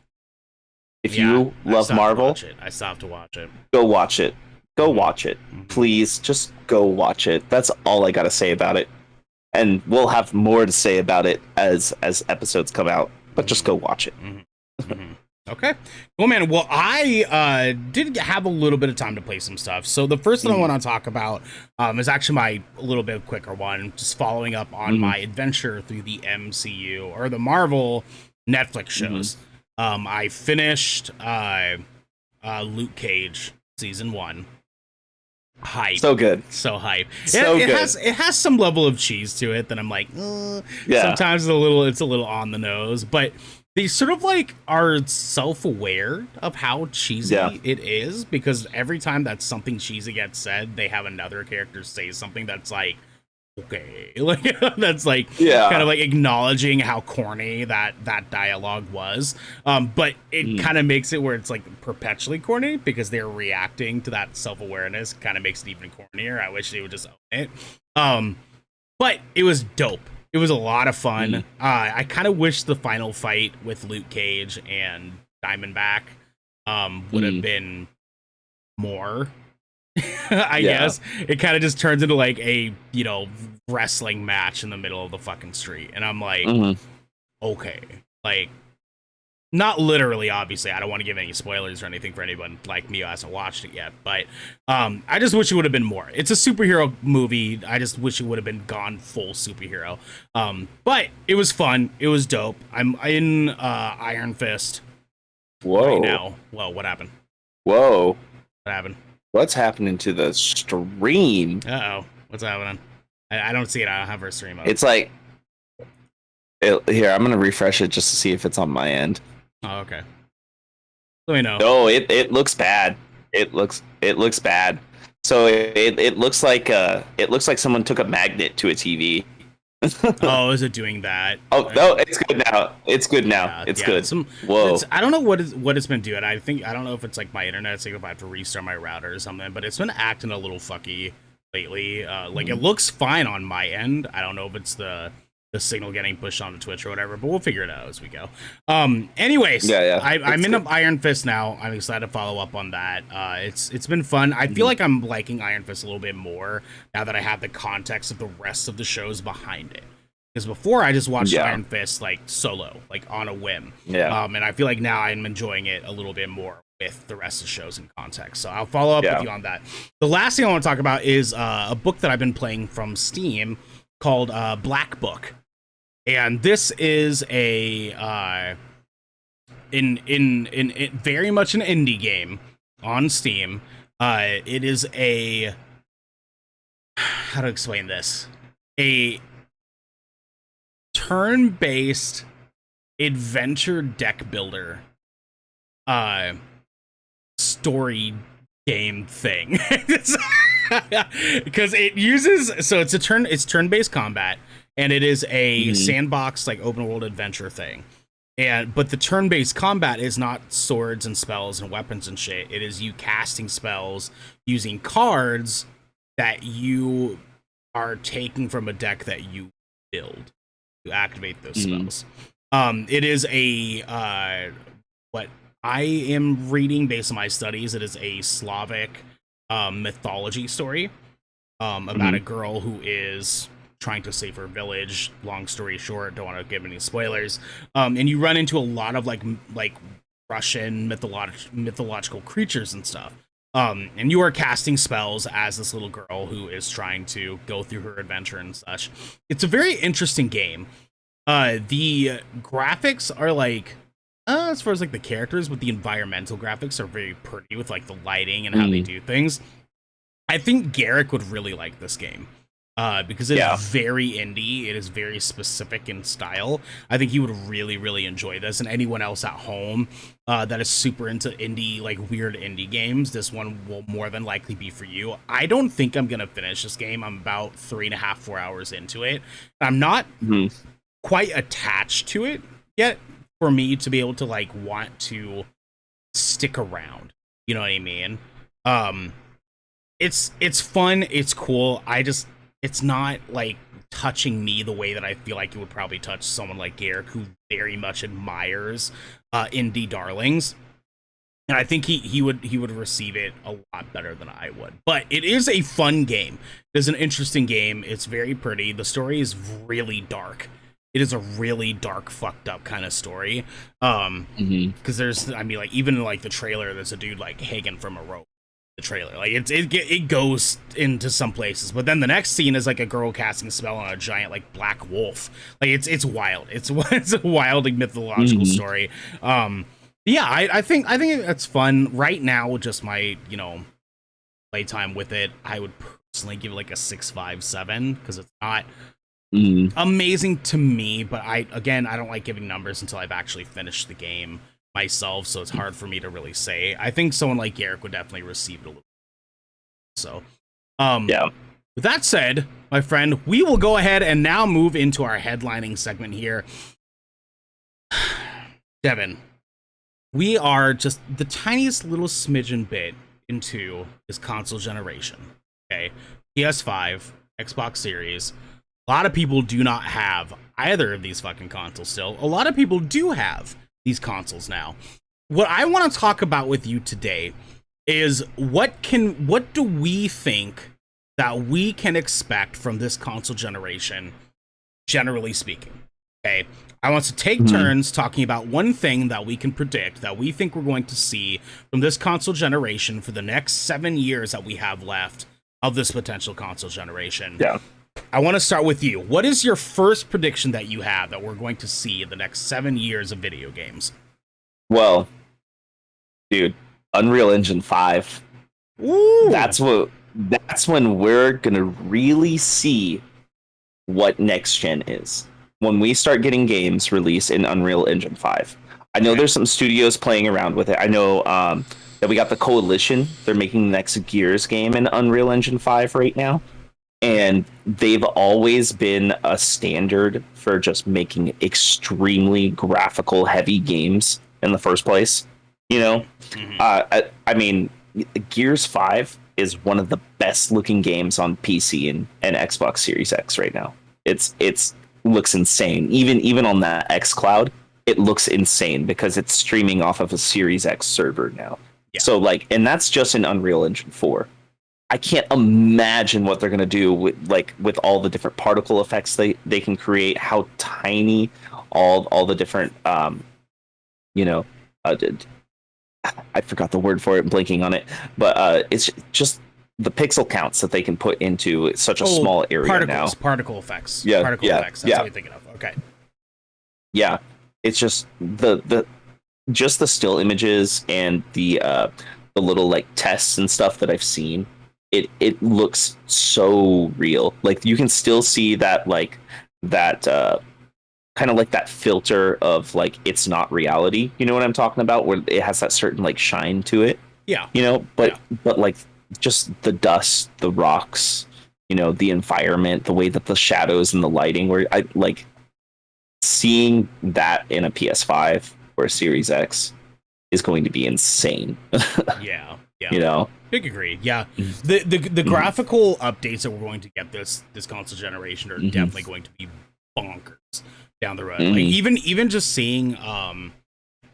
If you love Marvel, I still have to watch it. Go watch it. Go watch it. Please, just go watch it. That's all I gotta say about it. And we'll have more to say about it as episodes come out. But just go watch it. Mhm. Okay. Well, man. Well, I did have a little bit of time to play some stuff. So the first thing I Mm-hmm. want to talk about is actually my a little bit quicker one, just following up on Mm-hmm. my adventure through the MCU or the Marvel Netflix Mm-hmm. shows. I finished Luke Cage season 1. Hype. So good. So hype. So good. It has some level of cheese to it that I'm like, Yeah. sometimes it's a little on the nose, but they sort of like are self-aware of how Yeah. cheesy it is, because every time that something cheesy gets said, they have another character say something that's like, okay, like that's like kind of Yeah. like acknowledging how corny that dialogue was, but it Mm. kind of makes it where it's like perpetually corny because they're reacting to that self-awareness. Kind of makes it even cornier. I wish they would just own it. But it was dope. It was a lot of fun. Mm. I kind of wish the final fight with Luke Cage and Diamondback would have Mm. been more. I Yeah. guess it kind of just turns into like a, wrestling match in the middle of the fucking street, and I'm like, Hmm. okay, like, not literally, obviously. I don't want to give any spoilers or anything for anyone like me who hasn't watched it yet, but I just wish it would have been more. It's a superhero movie. I just wish it would have been gone full superhero. But it was fun. It was dope. I'm in Iron Fist right Whoa. now. Well, what happened? Whoa. What happened? What's happening to the stream? Uh-oh. What's happening? I don't see it. I don't have her stream up. It's like here. I'm gonna refresh it just to see if it's on my end. Oh, okay. Let me know. No, it looks bad. It looks bad. So it looks like someone took a magnet to a TV. Oh, is it doing that? Oh no, it's good now. It's good now. Yeah, It's yeah, good. Some, Whoa. I don't know what it's been doing. I don't know if it's like my internet. It's like if I have to restart my router or something. But it's been acting a little fucky lately. Like it looks fine on my end. I don't know if it's the signal getting pushed onto Twitch or whatever, but we'll figure it out as we go. Anyways, Yeah. I'm It's in good. Iron Fist now. I'm excited to follow up on that. It's been fun. I feel like I'm liking Iron Fist a little bit more now that I have the context of the rest of the shows behind it. Because before I just watched Yeah. Iron Fist like solo, like on a whim. Yeah. And I feel like now I'm enjoying it a little bit more with the rest of the shows in context. So I'll follow up Yeah. with you on that. The last thing I want to talk about is a book that I've been playing from Steam called Black Book. And this is a in very much an indie game on Steam. It is a, how to explain this? A turn-based adventure deck builder story game thing. Because it uses, so it's turn-based combat, and it is a sandbox like open world adventure thing. But the turn-based combat is not swords and spells and weapons and shit. It is you casting spells using cards that you are taking from a deck that you build to activate those spells. It is a what I am reading based on my studies. It is a Slavic mythology story about a girl who is trying to save her village. Long story short, don't want to give any spoilers. And you run into a lot of like Russian mythological creatures and stuff. And you are casting spells as this little girl who is trying to go through her adventure and such. It's a very interesting game. The graphics are like, as far as like the characters, but the environmental graphics are very pretty with like the lighting and how they do things. I think Garrick would really like this game. Because it is very indie. It is very specific in style. I think he would really, really enjoy this. And anyone else at home that is super into indie, like weird indie games, this one will more than likely be for you. I don't think I'm going to finish this game. I'm about 3.5, 4 hours into it. I'm not quite attached to it yet for me to be able to like want to stick around. You know what I mean? It's fun. It's cool. It's not like touching me the way that I feel like it would probably touch someone like Garrick, who very much admires indie darlings. And I think he would receive it a lot better than I would. But it is a fun game. It is an interesting game. It's very pretty. The story is really dark. it is a really dark, fucked up kind of story. Because there's, I mean, like even like the trailer, there's a dude like hanging from a rope. The trailer, like it goes into some places, but then the next scene is like a girl casting a spell on a giant like black wolf. Like it's wild. It's a wild like, mythological story. Yeah, I think it's fun right now with just my playtime with it. I would personally give it like a 6.57 because it's not amazing to me, but I don't like giving numbers until I've actually finished the game myself, so it's hard for me to really say. I think someone like Garrick would definitely receive it a little. So, yeah. With that said, my friend, we will go ahead and now move into our headlining segment here. Devin, we are just the tiniest little smidgen bit into this console generation. Okay, PS5, Xbox Series. A lot of people do not have either of these fucking consoles still. A lot of people do have these consoles now. What I want to talk about with you today is what do we think that we can expect from this console generation, generally speaking. Okay, I want to take turns talking about one thing that we can predict that we think we're going to see from this console generation for the next 7 years that we have left of this potential console generation. Yeah. I want to start with you. What is your first prediction that you have that we're going to see in the next 7 years of video games? Well, dude, Unreal Engine 5. Ooh. That's when we're going to really see what next gen is. When we start getting games released in Unreal Engine 5. I know there's some studios playing around with it. I know that we got the Coalition. They're making the next Gears game in Unreal Engine 5 right now. And they've always been a standard for just making extremely graphical heavy games in the first place. I mean, Gears 5 is one of the best looking games on PC and Xbox Series X right now. It's looks insane. Even on that xCloud, it looks insane because it's streaming off of a Series X server now. Yeah. So and that's just in Unreal Engine 4. I can't imagine what they're going to do with all the different particle effects they can create, how tiny all the different I forgot the word for it, blinking on it, but it's just the pixel counts that they can put into such a small area now. Particle effects. Yeah, particle effects. That's what you're thinking of. Okay. Yeah, it's just the still images and the little tests and stuff that I've seen. It looks so real. You can still see that kind of that filter of it's not reality. You know what I'm talking about? Where it has that certain shine to it. Yeah. But just the dust, the rocks, the environment, the way that the shadows and the lighting. Where I seeing that in a PS5 or a Series X is going to be insane. Yeah. Big agree. Yeah, the graphical updates that we're going to get this console generation are definitely going to be bonkers down the road. Even just seeing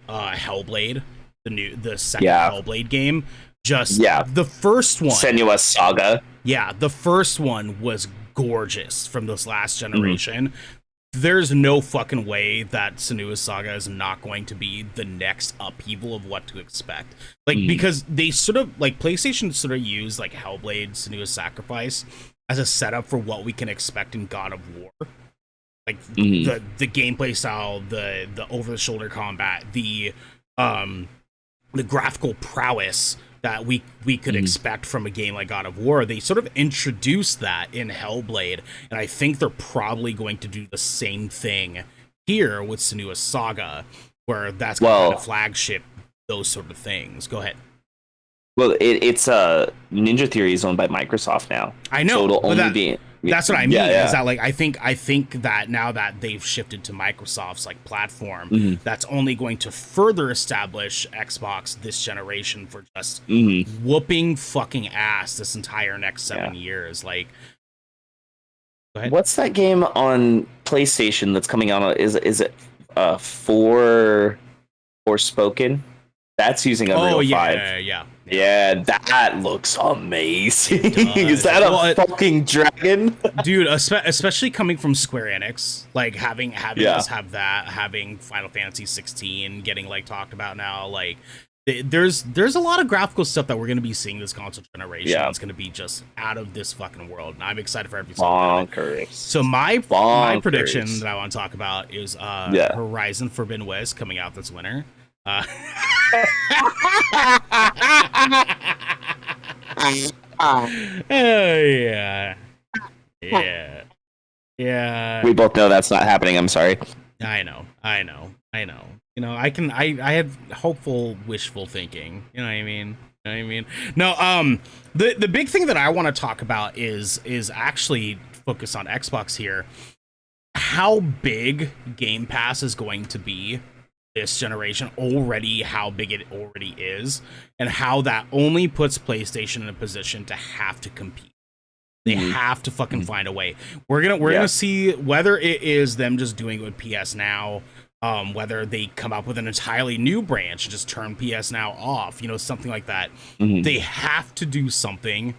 Hellblade, the second Hellblade game, the first one, Senua's Saga. Yeah, the first one was gorgeous from this last generation. There's no fucking way that Senua's Saga is not going to be the next upheaval of what to expect. Because they sort of PlayStation sort of used Hellblade, Senua's Sacrifice as a setup for what we can expect in God of War. The gameplay style, the over the shoulder combat, the graphical prowess that we could expect from a game like God of War. They sort of introduced that in Hellblade, and I think they're probably going to do the same thing here with Senua's Saga, where that's kind of flagship, those sort of things. Go ahead. Well, it's Ninja Theory is owned by Microsoft now. I know, so it'll only be. That's what I mean. Is that I think that now that they've shifted to Microsoft's platform, that's only going to further establish Xbox this generation for just whooping fucking ass this entire next 7 years. Go ahead. What's that game on PlayStation that's coming out? Is it Forspoken? That's using Unreal 5. Yeah, that looks amazing. Is that a fucking dragon? Dude, especially coming from Square Enix, like having us have that, having Final Fantasy 16 getting like talked about now, like there's a lot of graphical stuff that we're going to be seeing this console generation. Yeah. It's going to be just out of this fucking world, and I'm excited for every single Bonkers. So my prediction that I want to talk about is Horizon Forbidden West coming out this winter. Yeah. We both know that's not happening. I'm sorry. I know. You know, I have hopeful, wishful thinking. You know what I mean? No, the big thing that I want to talk about is actually focus on Xbox here. How big Game Pass is going to be this generation already, how big it already is, and how that only puts PlayStation in a position to have to compete. They have to fucking find a way. We're gonna see whether it is them just doing it with PS Now, whether they come up with an entirely new branch and just turn PS Now off, something like that. They have to do something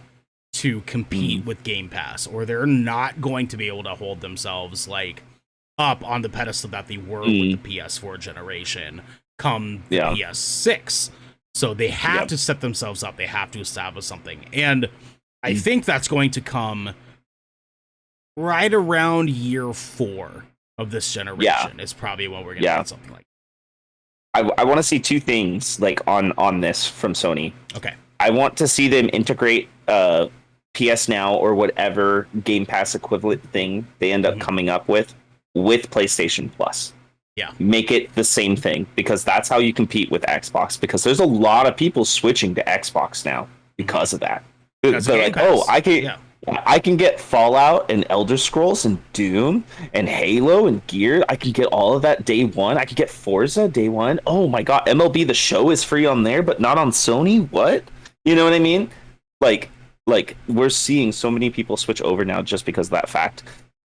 to compete with Game Pass, or they're not going to be able to hold themselves like up on the pedestal that they were with the PS4 generation come the PS6. So they have to set themselves up. They have to establish something. And I think that's going to come right around year 4 of this generation is probably when we're going to get something like that. I want to see two things like on this from Sony. Okay. I want to see them integrate PS Now or whatever Game Pass equivalent thing they end up coming up with PlayStation Plus. Yeah. Make it the same thing, because that's how you compete with Xbox, because there's a lot of people switching to Xbox now because of that. They're like, I can get Fallout and Elder Scrolls and Doom and Halo and Gear. I can get all of that day one. I can get Forza day one. Oh my god, MLB The Show is free on there, but not on Sony? What? You know what I mean? Like we're seeing so many people switch over now just because of that fact.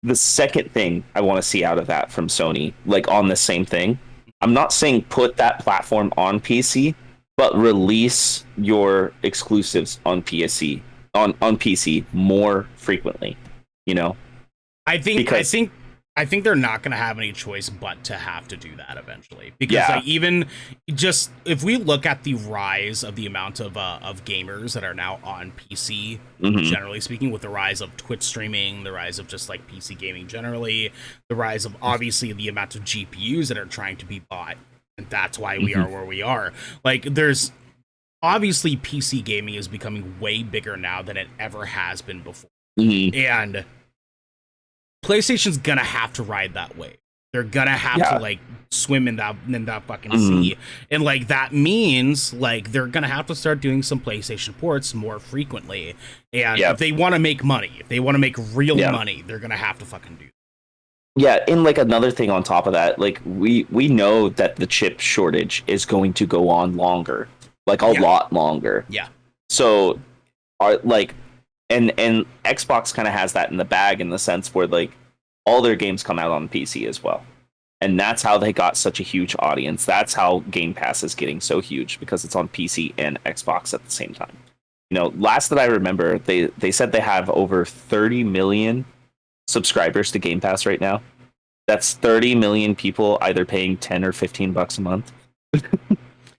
The second thing I want to see out of that from Sony, like on the same thing, I'm not saying put that platform on PC, but release your exclusives on PC more frequently. I think they're not going to have any choice but to have to do that eventually, because like, even just if we look at the rise of the amount of gamers that are now on PC, generally speaking, with the rise of Twitch streaming, the rise of just like PC gaming generally, the rise of obviously the amount of GPUs that are trying to be bought, and that's why we are where we are. Like, there's obviously PC gaming is becoming way bigger now than it ever has been before, and PlayStation's gonna have to ride that wave. They're gonna have to like swim in that fucking sea, and like that means like they're gonna have to start doing some PlayStation ports more frequently. And if they want to make money, if they want to make real money, they're gonna have to fucking do that. Yeah, and like another thing on top of that, like we know that the chip shortage is going to go on longer, like a lot longer. Yeah. So, And Xbox kind of has that in the bag, in the sense where like all their games come out on PC as well. And that's how they got such a huge audience. That's how Game Pass is getting so huge, because it's on PC and Xbox at the same time. Last that I remember, they said they have over 30 million subscribers to Game Pass right now. That's 30 million people either paying $10 or $15 a month.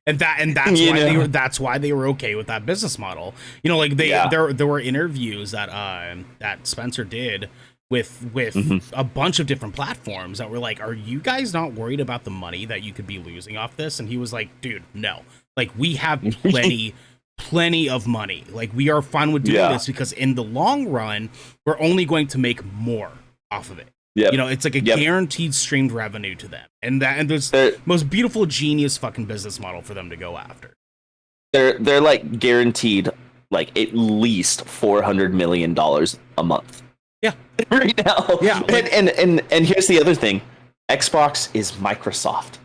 And that's why they were okay with that business model. There were interviews that Spencer did with a bunch of different platforms that were like, are you guys not worried about the money that you could be losing off this? And he was like, dude, no. Like, we have plenty of money. Like, we are fine with doing this, because in the long run, we're only going to make more off of it. Yep. It's like a guaranteed streamed revenue to them, and there's the most beautiful, genius fucking business model for them to go after. They're like guaranteed like at least $400 million a month. Yeah, right now. Yeah, and here's the other thing: Xbox is Microsoft.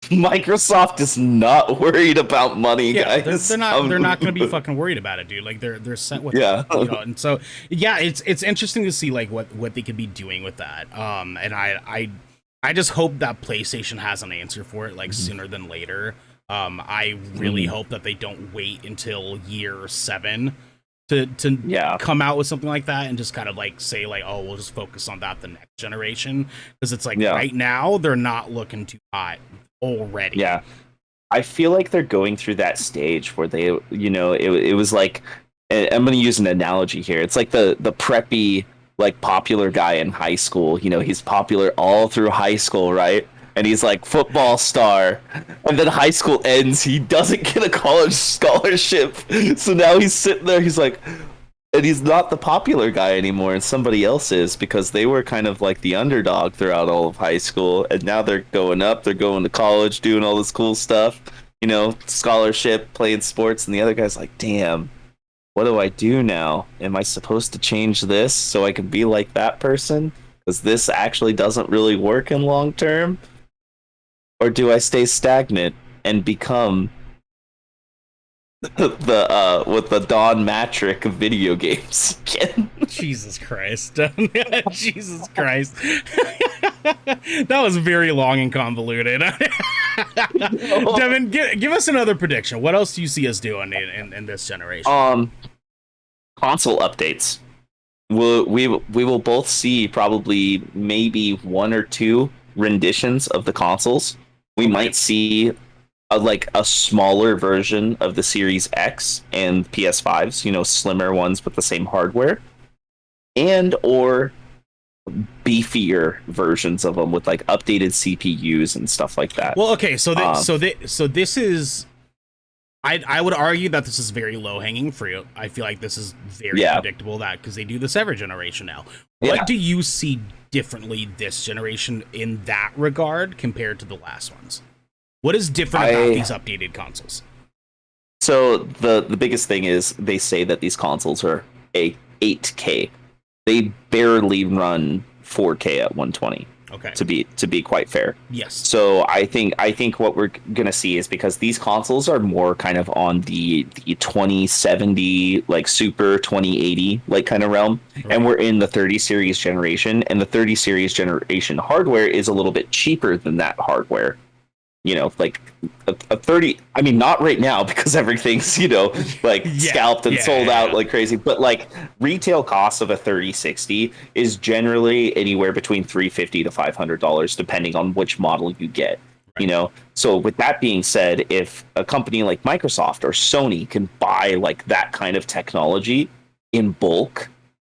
Microsoft is not worried about money, guys. They're not going to be fucking worried about it, dude. Like, they're set with it, and so it's interesting to see like what they could be doing with that. And I just hope that PlayStation has an answer for it like sooner than later. I really hope that they don't wait until year 7 to come out with something like that and just kind of like say like, oh, we'll just focus on that the next generation, because it's like right now they're not looking too hot already. Yeah, I feel like they're going through that stage where they, it was like, I'm going to use an analogy here. It's like the preppy, like popular guy in high school. He's popular all through high school, right? And he's like football star, and then high school ends, he doesn't get a college scholarship. So now he's sitting there, he's like, and he's not the popular guy anymore, and somebody else is, because they were kind of like the underdog throughout all of high school, and now they're going up, they're going to college, doing all this cool stuff, scholarship, playing sports, and the other guy's like, damn, what do I do now? Am I supposed to change this so I can be like that person? Because this actually doesn't really work in long term. Or do I stay stagnant and become with the Don Matrick of video games again? Jesus Christ. Jesus Christ. That was very long and convoluted. Devin, give us another prediction. What else do you see us doing in this generation? Console updates. We will both see probably maybe 1 or 2 renditions of the consoles. We might see a smaller version of the Series X and PS5s, slimmer ones with the same hardware, and or beefier versions of them with like updated CPUs and stuff like that. Well, okay, so this is, I would argue that this is very low hanging fruit. I feel like this is very predictable, that because they do this every generation now. What do you see differently this generation in that regard compared to the last ones? What is different about these updated consoles? So the biggest thing is they say that these consoles are 8K. They barely run 4K at 120. Okay. To be quite fair. Yes. So I think what we're gonna see is, because these consoles are more kind of on the 2070, like super 2080 like kind of realm, right. And we're in the 30 series generation, and the 30 series generation hardware is a little bit cheaper than that hardware. Like a 30. I mean, not right now, because everything's scalped and sold out like crazy. But like retail costs of a 3060 is generally anywhere between $350 to $500, depending on which model you get. Right. So with that being said, if a company like Microsoft or Sony can buy like that kind of technology in bulk,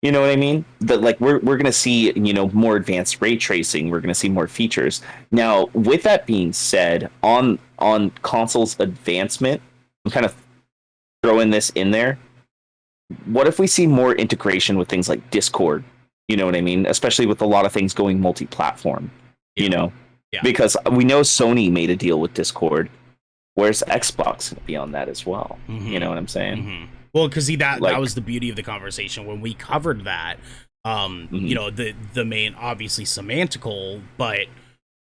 you know what I mean? That like we're gonna see more advanced ray tracing. We're gonna see more features. Now, with that being said, on consoles advancement, I'm kind of throwing this in there. What if we see more integration with things like Discord? You know what I mean? Especially with a lot of things going multi-platform. Yeah. Because we know Sony made a deal with Discord. Where's Xbox gonna be on that as well? Mm-hmm. You know what I'm saying? Mm-hmm. Well, because that was the beauty of the conversation when we covered that. The main, obviously semantical, but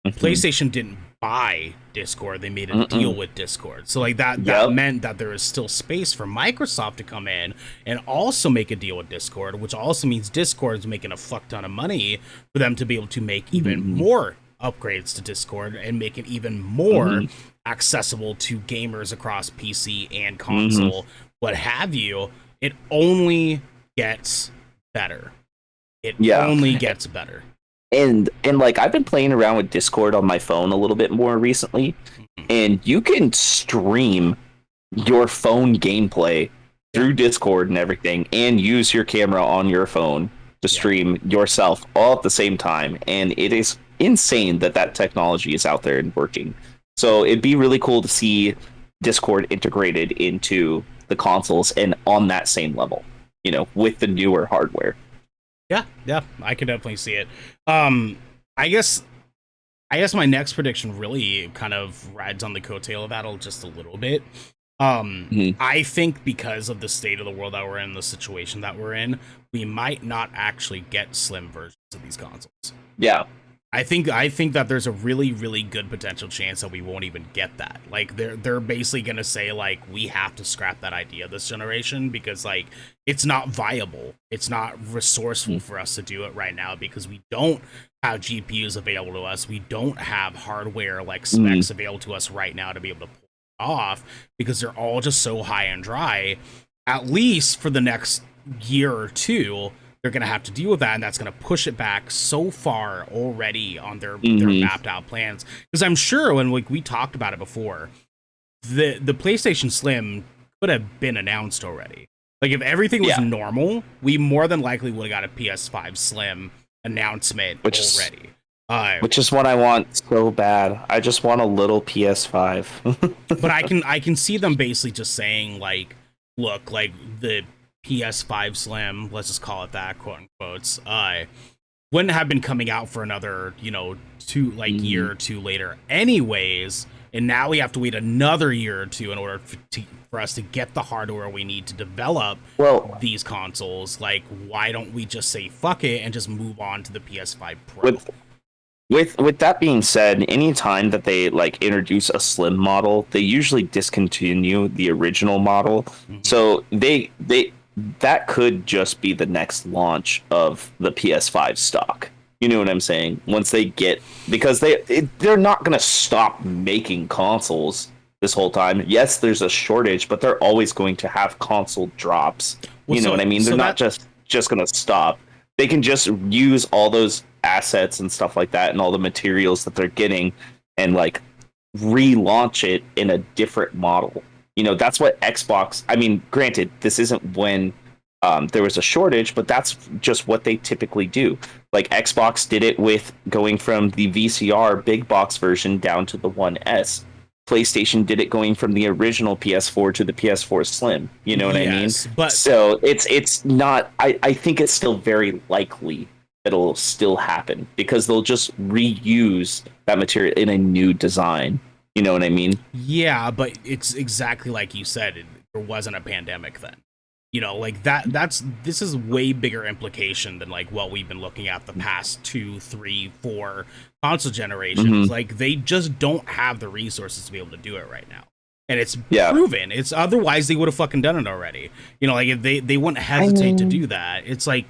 PlayStation didn't buy Discord. They made a deal with Discord. So like that meant that there is still space for Microsoft to come in and also make a deal with Discord, which also means Discord is making a fuck ton of money for them to be able to make even more upgrades to Discord and make it even more accessible to gamers across PC and console. What have you. It only gets better. It only gets better. And like I've been playing around with Discord on my phone a little bit more recently, and you can stream your phone gameplay through Discord and everything, and use your camera on your phone to stream yourself all at the same time. And it is insane that technology is out there and working. So it'd be really cool to see Discord integrated into the consoles and on that same level, with the newer hardware. Yeah, I can definitely see it. I guess my next prediction really kind of rides on the coattail of that just a little bit. I think because of the state of the world that we're in, the situation that we're in, we might not actually get slim versions of these consoles. Yeah. I think that there's a really, really good potential chance that we won't even get that. Like they're basically gonna say like we have to scrap that idea this generation because like it's not viable. It's not resourceful for us to do it right now because we don't have GPUs available to us. We don't have hardware like specs available to us right now to be able to pull off because they're all just so high and dry. At least for the next year or two, they're going to have to deal with that, and that's going to push it back so far already on their mapped out plans. Because I'm sure when we talked about it before, the PlayStation Slim could have been announced already. Like if everything was normal, we more than likely would have got a PS5 Slim announcement already. Which is what I want so bad. I just want a little PS5. But I can see them basically just saying like, look, like the PS5 Slim, let's just call it that, quote unquote, wouldn't have been coming out for another, year or two later anyways. And now we have to wait another year or two in order for us to get the hardware we need to develop these consoles. Like, why don't we just say fuck it and just move on to the PS5 Pro? With that being said, any time that they like introduce a slim model, they usually discontinue the original model. Mm-hmm. So that could just be the next launch of the PS5 stock. You know what I'm saying? Once they get, because they're not going to stop making consoles this whole time. Yes, there's a shortage, but they're always going to have console drops. What I mean? They're not just going to stop. They can just use all those assets and stuff like that and all the materials that they're getting and like relaunch it in a different model. That's what Xbox, I mean, granted, this isn't when there was a shortage, but that's just what they typically do. Like Xbox did it with going from the VCR big box version down to the One S. PlayStation did it going from the original PS4 to the PS4 Slim. You know what I mean? But so it's not. I think it's still very likely that it'll still happen because they'll just reuse that material in a new design. You know what I mean? Yeah, but it's exactly like you said. There wasn't a pandemic then. Like this is way bigger implication than like what we've been looking at the past 2, 3, 4 console generations. Mm-hmm. Like they just don't have the resources to be able to do it right now. And it's proven. It's otherwise they would have fucking done it already. Like if they wouldn't hesitate to do that. It's like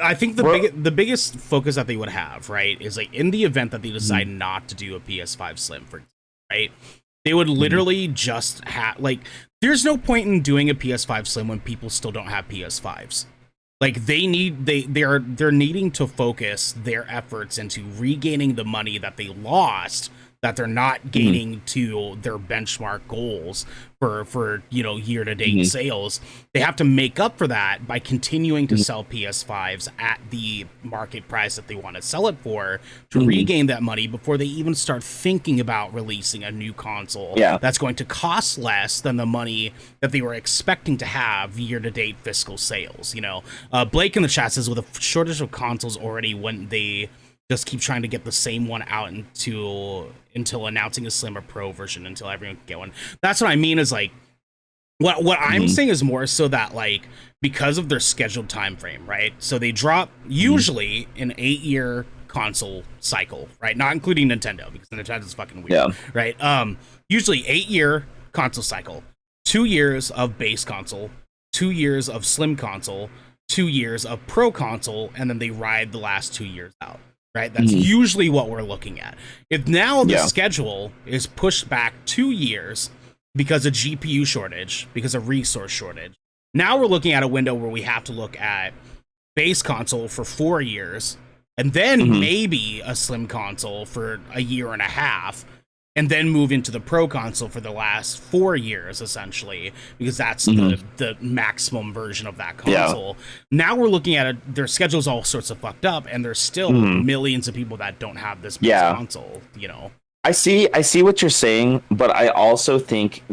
I think the biggest focus that they would have, right, is like in the event that they decide not to do a PS5 Slim, for right, they would literally just have like. There's no point in doing a PS5 Slim when people still don't have PS5s. Like they're needing to focus their efforts into regaining the money that they lost, that they're not gaining to their benchmark goals for year to date sales. They have to make up for that by continuing to sell PS5s at the market price that they want to sell it for to regain that money before they even start thinking about releasing a new console that's going to cost less than the money that they were expecting to have year to date fiscal sales. Blake in the chat says with a shortage of consoles already, when they just keep trying to get the same one out until announcing a Slim or Pro version until everyone can get one. That's what I mean is like what I'm saying is more so that like because of their scheduled time frame, right? So they drop usually an 8-year console cycle, right? Not including Nintendo because Nintendo's fucking weird, right? Usually 8-year console cycle, 2 years of base console, 2 years of Slim console, 2 years of Pro console, and then they ride the last 2 years out. Right, that's usually what we're looking at. If now the schedule is pushed back 2 years because of GPU shortage, because of resource shortage, now we're looking at a window where we have to look at base console for 4 years, and then maybe a Slim console for a year and a half, and then move into the Pro console for the last 4 years, essentially, because that's the maximum version of that console. Now we're looking at it, their schedule's all sorts of fucked up, and there's still millions of people that don't have this console, I see what you're saying, but I also think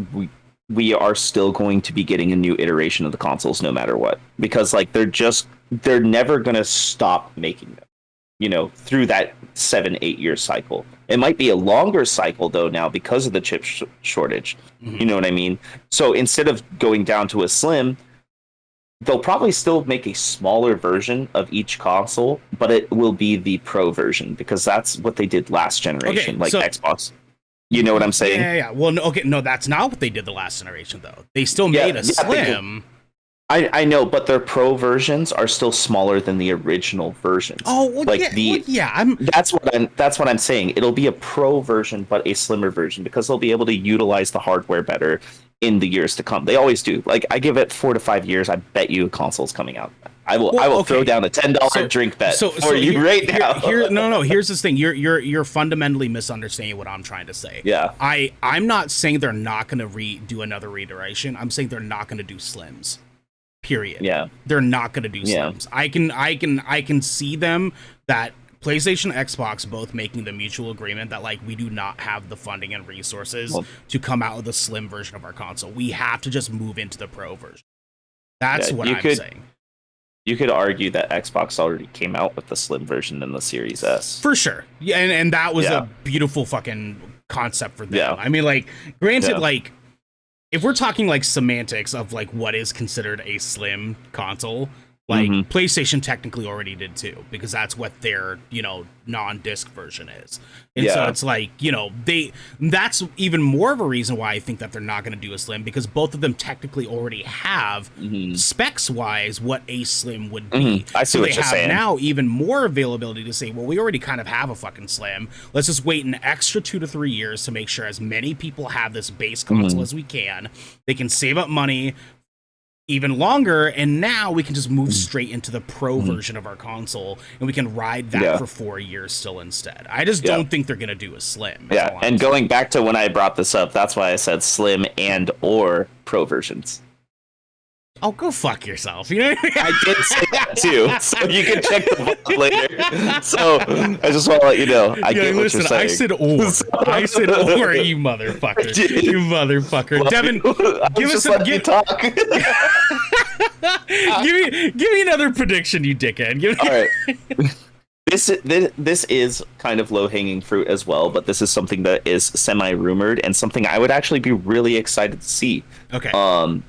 we are still going to be getting a new iteration of the consoles no matter what. Because like they're never gonna stop making them, through that 7-8 year cycle. It might be a longer cycle though now because of the chip shortage. You know what I mean? So instead of going down to a Slim, they'll probably still make a smaller version of each console, but it will be the Pro version because that's what they did last generation, Xbox. You know what I'm saying? Yeah. Well, no, that's not what they did the last generation though. They still made a Slim. I know, but their pro versions are still smaller than the original versions. Oh, well, Like I'm that's what I'm saying. It'll be a pro version, but a slimmer version because they'll be able to utilize the hardware better in the years to come. They always do. Like I give it 4 to 5 years. I bet you a console's coming out. I will throw down a $10 drink bet for you right now. No. Here's this thing. You're fundamentally misunderstanding what I'm trying to say. Yeah. I'm not saying they're not going to do another reiteration. I'm saying they're not going to do slims. Period. Yeah. They're not going to do slims. I can see them that PlayStation, Xbox both making the mutual agreement that like we do not have the funding and resources to come out with a slim version of our console. We have to just move into the pro version. That's what I'm saying. You could argue that Xbox already came out with the slim version in the Series S. For sure. Yeah, and that was a beautiful fucking concept for them. Yeah. I mean, like, granted, like, if we're talking like semantics of like what is considered a slim console, like PlayStation technically already did too, because that's what their, non-disc version is. And so it's like, that's even more of a reason why I think that they're not going to do a slim, because both of them technically already have specs wise what a slim would be. I see what you're saying. Now even more availability to say, well, we already kind of have a fucking slim. Let's just wait an extra 2 to 3 years to make sure as many people have this base console as we can. They can save up money even longer, and now we can just move straight into the pro version of our console, and we can ride that for 4 years still instead. I just don't think they're going to do a slim. Yeah, and going back to when I brought this up, that's why I said slim and or pro versions. Oh, go fuck yourself. You know what I mean? I did say that too, so you can check the book later. So I just want to let you know. I get what you're saying. I said or. I said or, you motherfucker. You motherfucker. Devin, give us a talk. give me another prediction, you dickhead. All right. This is kind of low-hanging fruit as well, but this is something that is semi-rumored and something I would actually be really excited to see. Okay.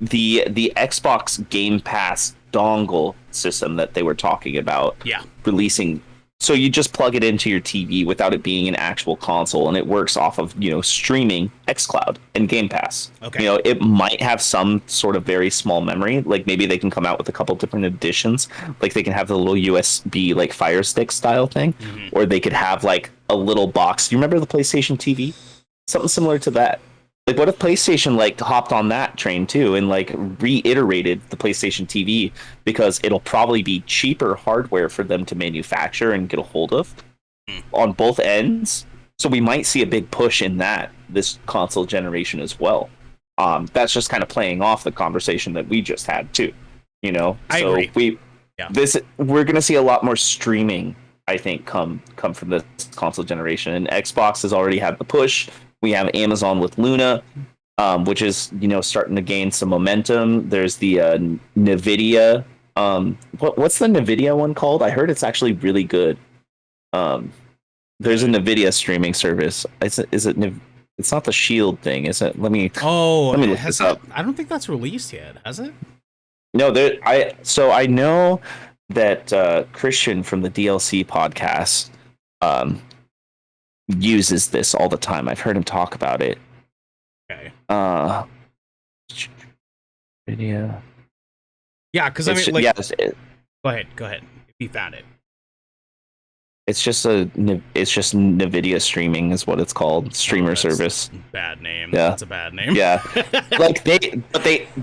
The Xbox Game Pass dongle system that they were talking about releasing. So you just plug it into your TV without it being an actual console, and it works off of, streaming xCloud and Game Pass. Okay. It might have some sort of very small memory. Like maybe they can come out with a couple different editions. Like they can have the little USB like Fire Stick style thing, or they could have like a little box. Do you remember the PlayStation TV? Something similar to that. Like, what if PlayStation like hopped on that train too and like reiterated the PlayStation TV, because it'll probably be cheaper hardware for them to manufacture and get a hold of on both ends. So we might see a big push in this console generation as well. That's just kind of playing off the conversation that we just had too. I agree. We're gonna see a lot more streaming, I think, come from this console generation, and Xbox has already had the push. We have Amazon with Luna, which is, starting to gain some momentum. There's the NVIDIA. What's the NVIDIA one called? I heard it's actually really good. There's a NVIDIA streaming service. Is it? It's not the Shield thing, is it? Let me look this up. I don't think that's released yet, has it? No, I know that Christian from the DLC podcast uses this all the time. I've heard him talk about it. Okay. Video. Yeah, because I mean, like, go ahead. If you found it. It's just NVIDIA streaming is what it's called. Streamer service. Bad name. Yeah, that's a bad name. Yeah,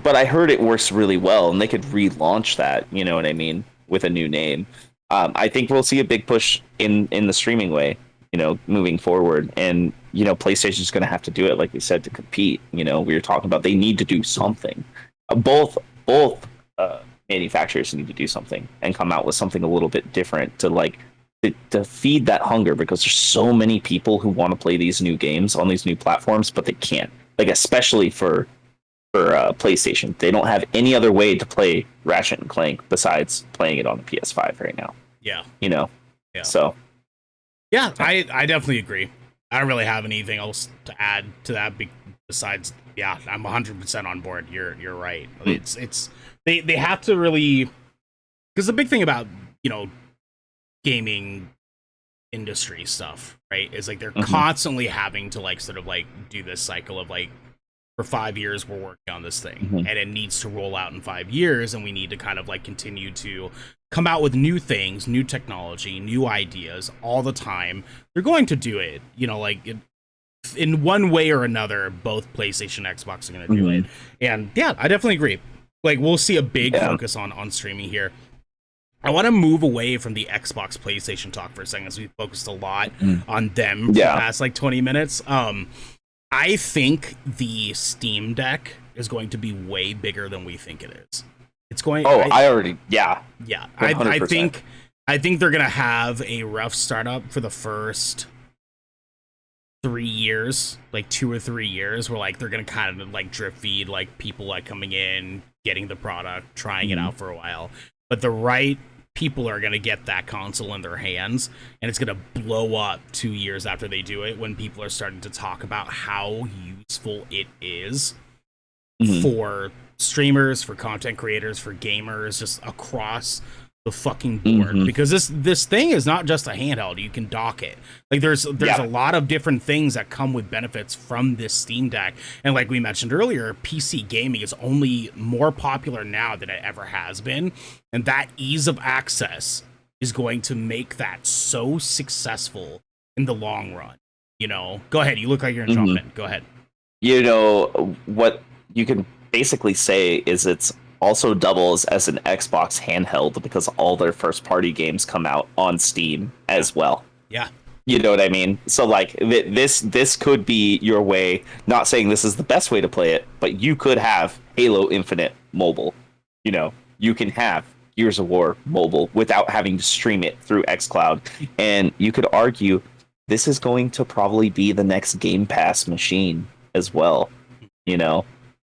but I heard it works really well, and they could relaunch that. You know what I mean? With a new name. I think we'll see a big push in the streaming way, moving forward. And, PlayStation's going to have to do it, like we said, to compete. We were talking about they need to do something. Both manufacturers need to do something and come out with something a little bit different to feed that hunger, because there's so many people who want to play these new games on these new platforms, but they can't. Like, especially for PlayStation, they don't have any other way to play Ratchet and Clank besides playing it on the PS5 right now. Yeah. Yeah. So. Yeah, I definitely agree. I don't really have anything else to add to that besides, yeah, I'm 100% on board. You're right. It's they have to really, because the big thing about, gaming industry stuff, right, is like they're constantly having to like sort of like do this cycle of like for 5 years we're working on this thing, Mhm. and it needs to roll out in 5 years, and we need to kind of like continue to come out with new things, new technology, new ideas all the time. They're going to do it, like in one way or another. Both PlayStation and Xbox are going to do it, and yeah, I definitely agree. Like, we'll see a big focus on streaming here. I want to move away from the Xbox PlayStation talk for a second, as we focused a lot on them for the past like 20 minutes. I think the Steam Deck is going to be way bigger than we think it is. It's going. Yeah. I think they're gonna have a rough startup for the first 3 years, like 2 or 3 years, where like they're gonna kind of like drip feed like people like coming in, getting the product, trying it out for a while. But the right people are gonna get that console in their hands, and it's gonna blow up 2 years after they do it, when people are starting to talk about how useful it is for streamers, for content creators, for gamers, just across the fucking board. Because this thing is not just a handheld. You can dock it. Like, there's a lot of different things that come with benefits from this Steam Deck. And like we mentioned earlier, PC gaming is only more popular now than it ever has been. And that ease of access is going to make that so successful in the long run. Go ahead. You look like you're in jump in. Go ahead. What you can basically say is it's also doubles as an Xbox handheld, because all their first party games come out on Steam as well. Yeah. You know what I mean? So like this could be your way, not saying this is the best way to play it, but you could have Halo Infinite mobile. You can have Gears of War mobile without having to stream it through xCloud. And you could argue this is going to probably be the next Game Pass machine as well.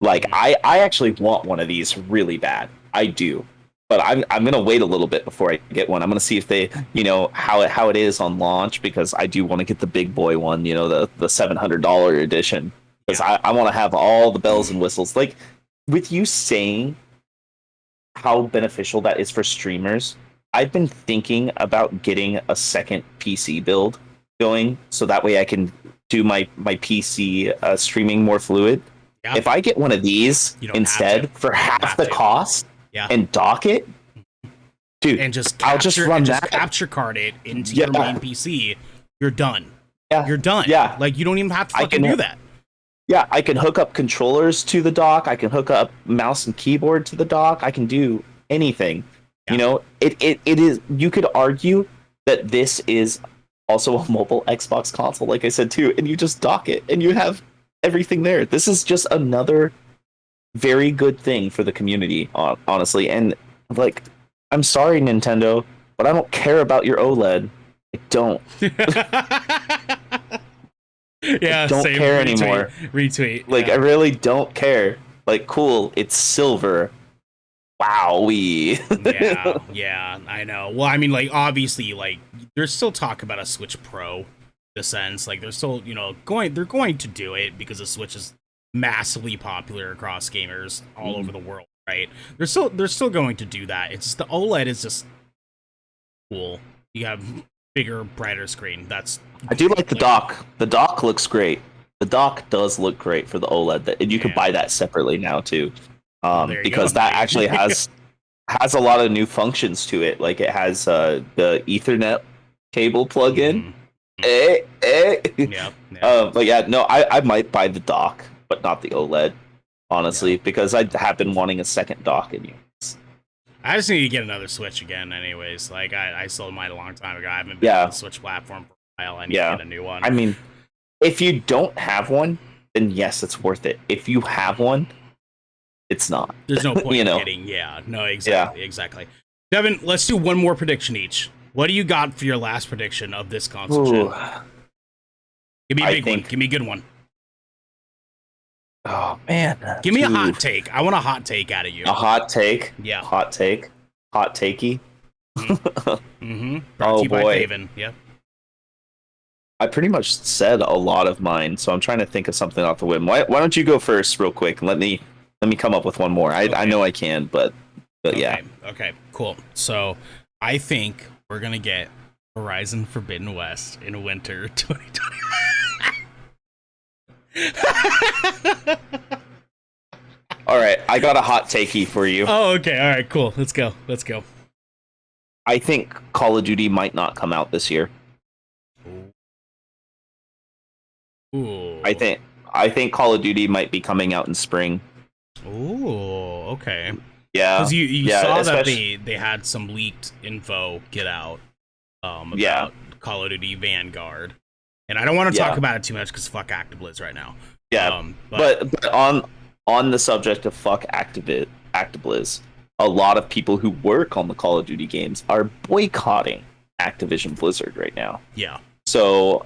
Like, I actually want one of these really bad. I do. But I'm gonna wait a little bit before I get one. I'm gonna see if they, how it is on launch, because I do want to get the big boy one, the $700 edition, because I want to have all the bells and whistles. Like, with you saying how beneficial that is for streamers, I've been thinking about getting a second PC build going, so that way I can do my PC streaming more fluid. Yeah. If I get one of these instead for half the cost and dock it, dude, and just I'll just run that. Just capture card it into your main PC. You're done. Yeah. You're done. Yeah. Like, you don't even have to fucking do that. Yeah, I can hook up controllers to the dock. I can hook up mouse and keyboard to the dock. I can do anything. Yeah. It is. You could argue that this is also a mobile Xbox console, like I said too, and you just dock it and you have everything there. This is just another very good thing for the community, honestly. And like, I'm sorry, Nintendo, but I don't care about your OLED. I don't. I don't care anymore. Retweet. Like, I really don't care. Like, cool, it's silver. Wowee. yeah, I know. Well, I mean, like, obviously, like, there's still talk about a Switch Pro. The sense, like, they're still, they're going to do it because the Switch is massively popular across gamers all over the world, right? They're still going to do that. It's just the OLED is just cool. You have bigger, brighter screen. I do like the dock. The dock looks great. The dock does look great for the OLED, and you can buy that separately now too, because that actually has a lot of new functions to it. Like, it has the Ethernet cable plug-in. Yeah. But yeah, no, I might buy the dock, but not the OLED, honestly, because I have been wanting a second dock in years. I just need to get another Switch again, anyways. Like, I sold mine a long time ago. I haven't been on the Switch platform for a while. I need to get a new one. I mean, if you don't have one, then yes, it's worth it. If you have one, it's not. There's no point in getting. Yeah, no, exactly. Devin, let's do one more prediction each. What do you got for your last prediction of this console gen? Give me a big one. Give me a good one. Oh, man. Give me a hot take. I want a hot take out of you. A hot take? Yeah. Hot take? Hot takey? Mm-hmm. Brought to you by Devin. Yep. I pretty much said a lot of mine, so I'm trying to think of something off the whim. Why don't you go first real quick and let me come up with one more. I know I can, but yeah. Okay, cool. So I think we're going to get Horizon Forbidden West in winter 2020. All right, I got a hot takey for you. Oh, okay. All right, cool. Let's go. Let's go. I think Call of Duty might not come out this year. Ooh. I think Call of Duty might be coming out in spring. Ooh, okay. Yeah, Because you saw that especially- they had some leaked info get out about Call of Duty Vanguard, and I don't want to talk about it too much because fuck ActiBliz right now. Yeah, but on the subject of fuck ActiBliz, a lot of people who work on the Call of Duty games are boycotting Activision Blizzard right now. Yeah. So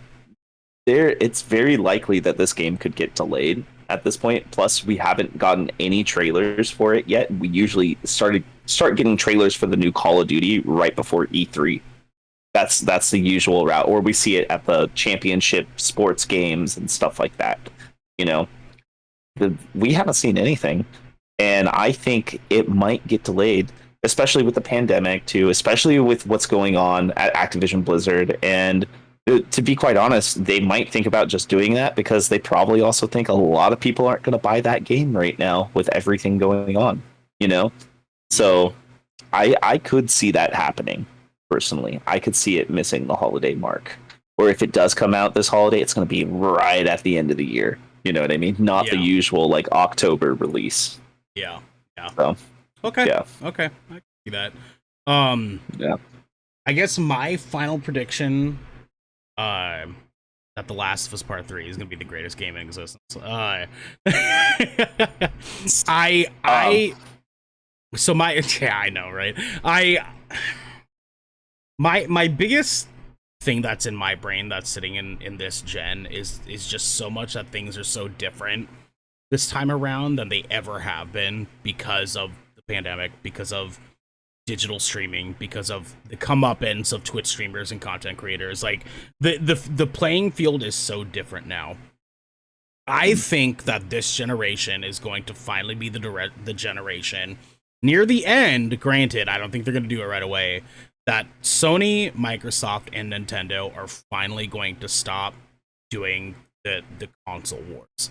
it's very likely that this game could get delayed at this point. Plus, we haven't gotten any trailers for it yet. We usually start getting trailers for the new Call of Duty right before E3. That's the usual route, or we see it at the championship sports games and stuff like that. You know, we haven't seen anything, and I think it might get delayed, especially with the pandemic too, especially with what's going on at Activision Blizzard. And to be quite honest, they might think about just doing that because they probably also think a lot of people aren't going to buy that game right now with everything going on, you know? So I could see that happening personally. I could see it missing the holiday mark. Or if it does come out this holiday, it's going to be right at the end of the year. You know what I mean? Not the usual like October release. Yeah. Yeah. So, okay. Yeah. Okay. I can see that. Yeah. I guess my final prediction that The Last of Us Part 3 is going to be the greatest game in existence. So I know, right? My biggest thing that's in my brain that's sitting in this gen is just so much that things are so different this time around than they ever have been because of the pandemic, because of digital streaming, because of the comeuppance of Twitch streamers and content creators. Like the playing field is so different now. I think that this generation is going to finally be the generation near the end. Granted, I don't think they're going to do it right away. That Sony, Microsoft, and Nintendo are finally going to stop doing the console wars.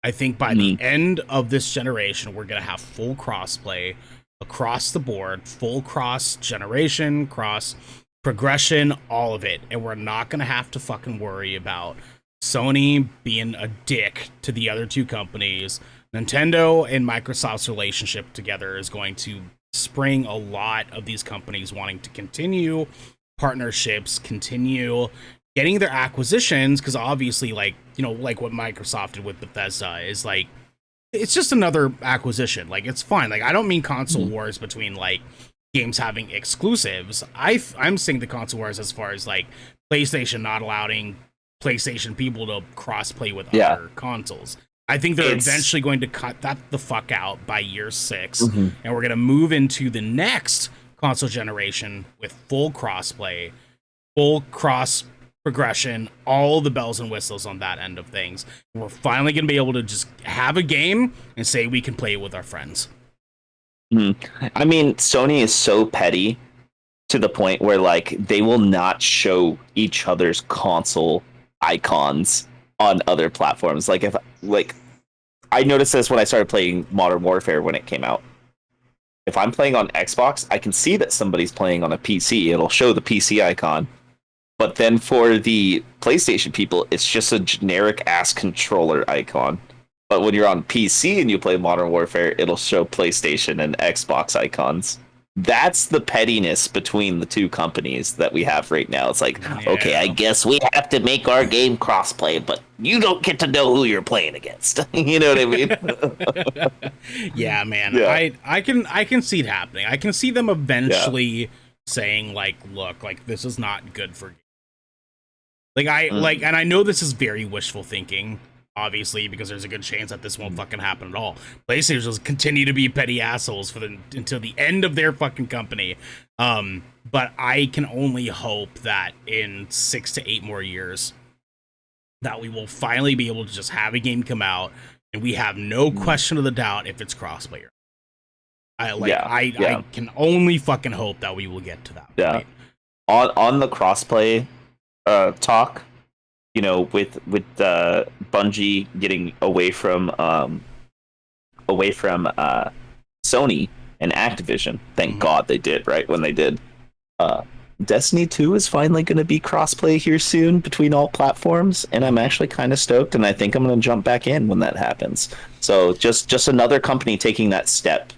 I think by the end of this generation, we're going to have full crossplay across the board, full cross generation, cross progression, all of it. And we're not going to have to fucking worry about Sony being a dick to the other two companies. Nintendo and Microsoft's relationship together is going to spring a lot of these companies wanting to continue partnerships, continue getting their acquisitions, because obviously, like, you know, like what Microsoft did with Bethesda is like, it's just another acquisition. Like, it's fine. Like, I don't mean console wars between like games having exclusives. I'm saying the console wars as far as like PlayStation not allowing PlayStation people to cross-play with other consoles. I think they're eventually going to cut that the fuck out by year 6, and we're going to move into the next console generation with full crossplay, full cross progression, all the bells and whistles on that end of things. We're finally going to be able to just have a game and say we can play it with our friends. I mean, Sony is so petty to the point where like they will not show each other's console icons on other platforms. Like I noticed this when I started playing Modern Warfare when it came out. If I'm playing on Xbox, I can see that somebody's playing on a PC. It'll show the PC icon. But then for the PlayStation people, it's just a generic ass controller icon. But when you're on PC and you play Modern Warfare, it'll show PlayStation and Xbox icons. That's the pettiness between the two companies that we have right now. It's like, okay, I guess we have to make our game crossplay, but you don't get to know who you're playing against. You know what I mean? Yeah, man. Yeah. I can see it happening. I can see them eventually saying like, look, like this is not good for like and I know this is very wishful thinking, obviously, because there's a good chance that this won't fucking happen at all. PlayStation will continue to be petty assholes until the end of their fucking company. But I can only hope that in 6 to 8 more years that we will finally be able to just have a game come out and we have no question of the doubt if it's crossplay. I can only fucking hope that we will get to that point. On the crossplay talk, with Bungie getting away from Sony and Activision. Thank God they did, right? When they did. Destiny 2 is finally going to be crossplay here soon between all platforms, and I'm actually kind of stoked, and I think I'm going to jump back in when that happens. So just another company taking that step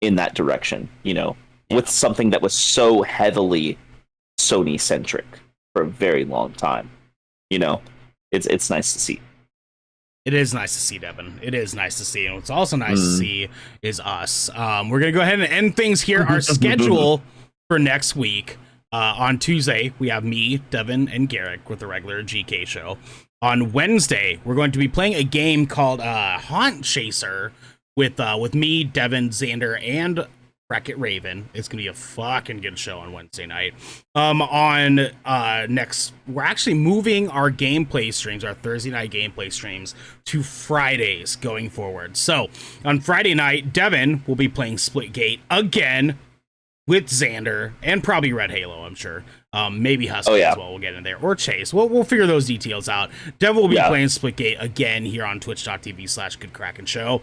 in that direction, with something that was so heavily Sony centric for a very long time. It's nice to see. It is nice to see, Devin. It is nice to see. And what's also nice to see is us. We're going to go ahead and end things here. Our schedule for next week. On Tuesday, we have me, Devin, and Garrick with the regular GK show. On Wednesday, we're going to be playing a game called Haunt Chaser with me, Devin, Xander, and Bracket Raven. It's going to be a fucking good show on Wednesday night. We're actually moving our gameplay streams, our Thursday night gameplay streams, to Fridays going forward. So, on Friday night, Devin will be playing Splitgate again with Xander and probably Red Halo, I'm sure. Maybe Husky as well. We'll get in there, or Chase. We'll figure those details out. Devil will be playing Splitgate again here on twitch.tv/Good Kraken Show.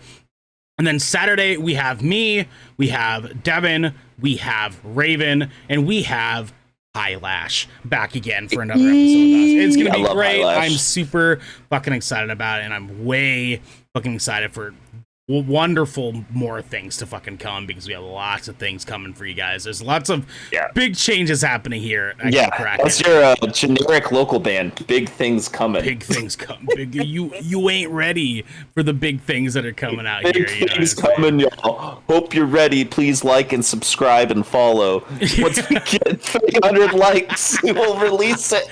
And then Saturday we have me, we have Devin, we have Raven, and we have Eyelash back again for another episode of us. It's gonna be great. I'm super fucking excited about it, and I'm way fucking excited for wonderful more things to fucking come, because we have lots of things coming for you guys. There's lots of big changes happening here at Kraken. That's your generic local band. Big things coming. Big things come. You ain't ready for the big things that are coming out big here. Big things coming, y'all. Hope you're ready. Please like and subscribe and follow. Once we get 300 likes, we will release it.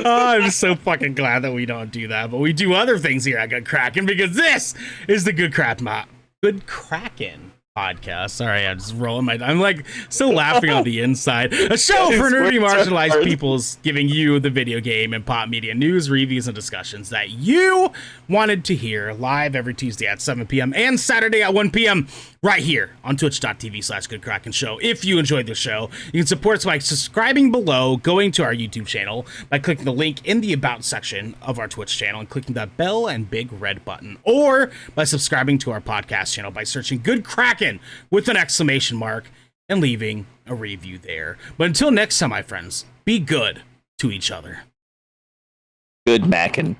I'm so fucking glad that we don't do that, but we do other things here at Good Kraken, because this is the Good Kraken podcast. Sorry, I'm just rolling I'm like still laughing on the inside. A show for nerdy marginalized peoples, giving you the video game and pop media news, reviews, and discussions that you wanted to hear, live every Tuesday at 7 p.m. and Saturday at 1 p.m. right here on twitch.tv/Good Kraken Show. If you enjoyed the show, you can support us by subscribing below, going to our YouTube channel, by clicking the link in the About section of our Twitch channel and clicking that bell and big red button, or by subscribing to our podcast channel by searching Good Kraken with an exclamation mark and leaving a review there. But until next time, my friends, be good to each other. Good mackin'.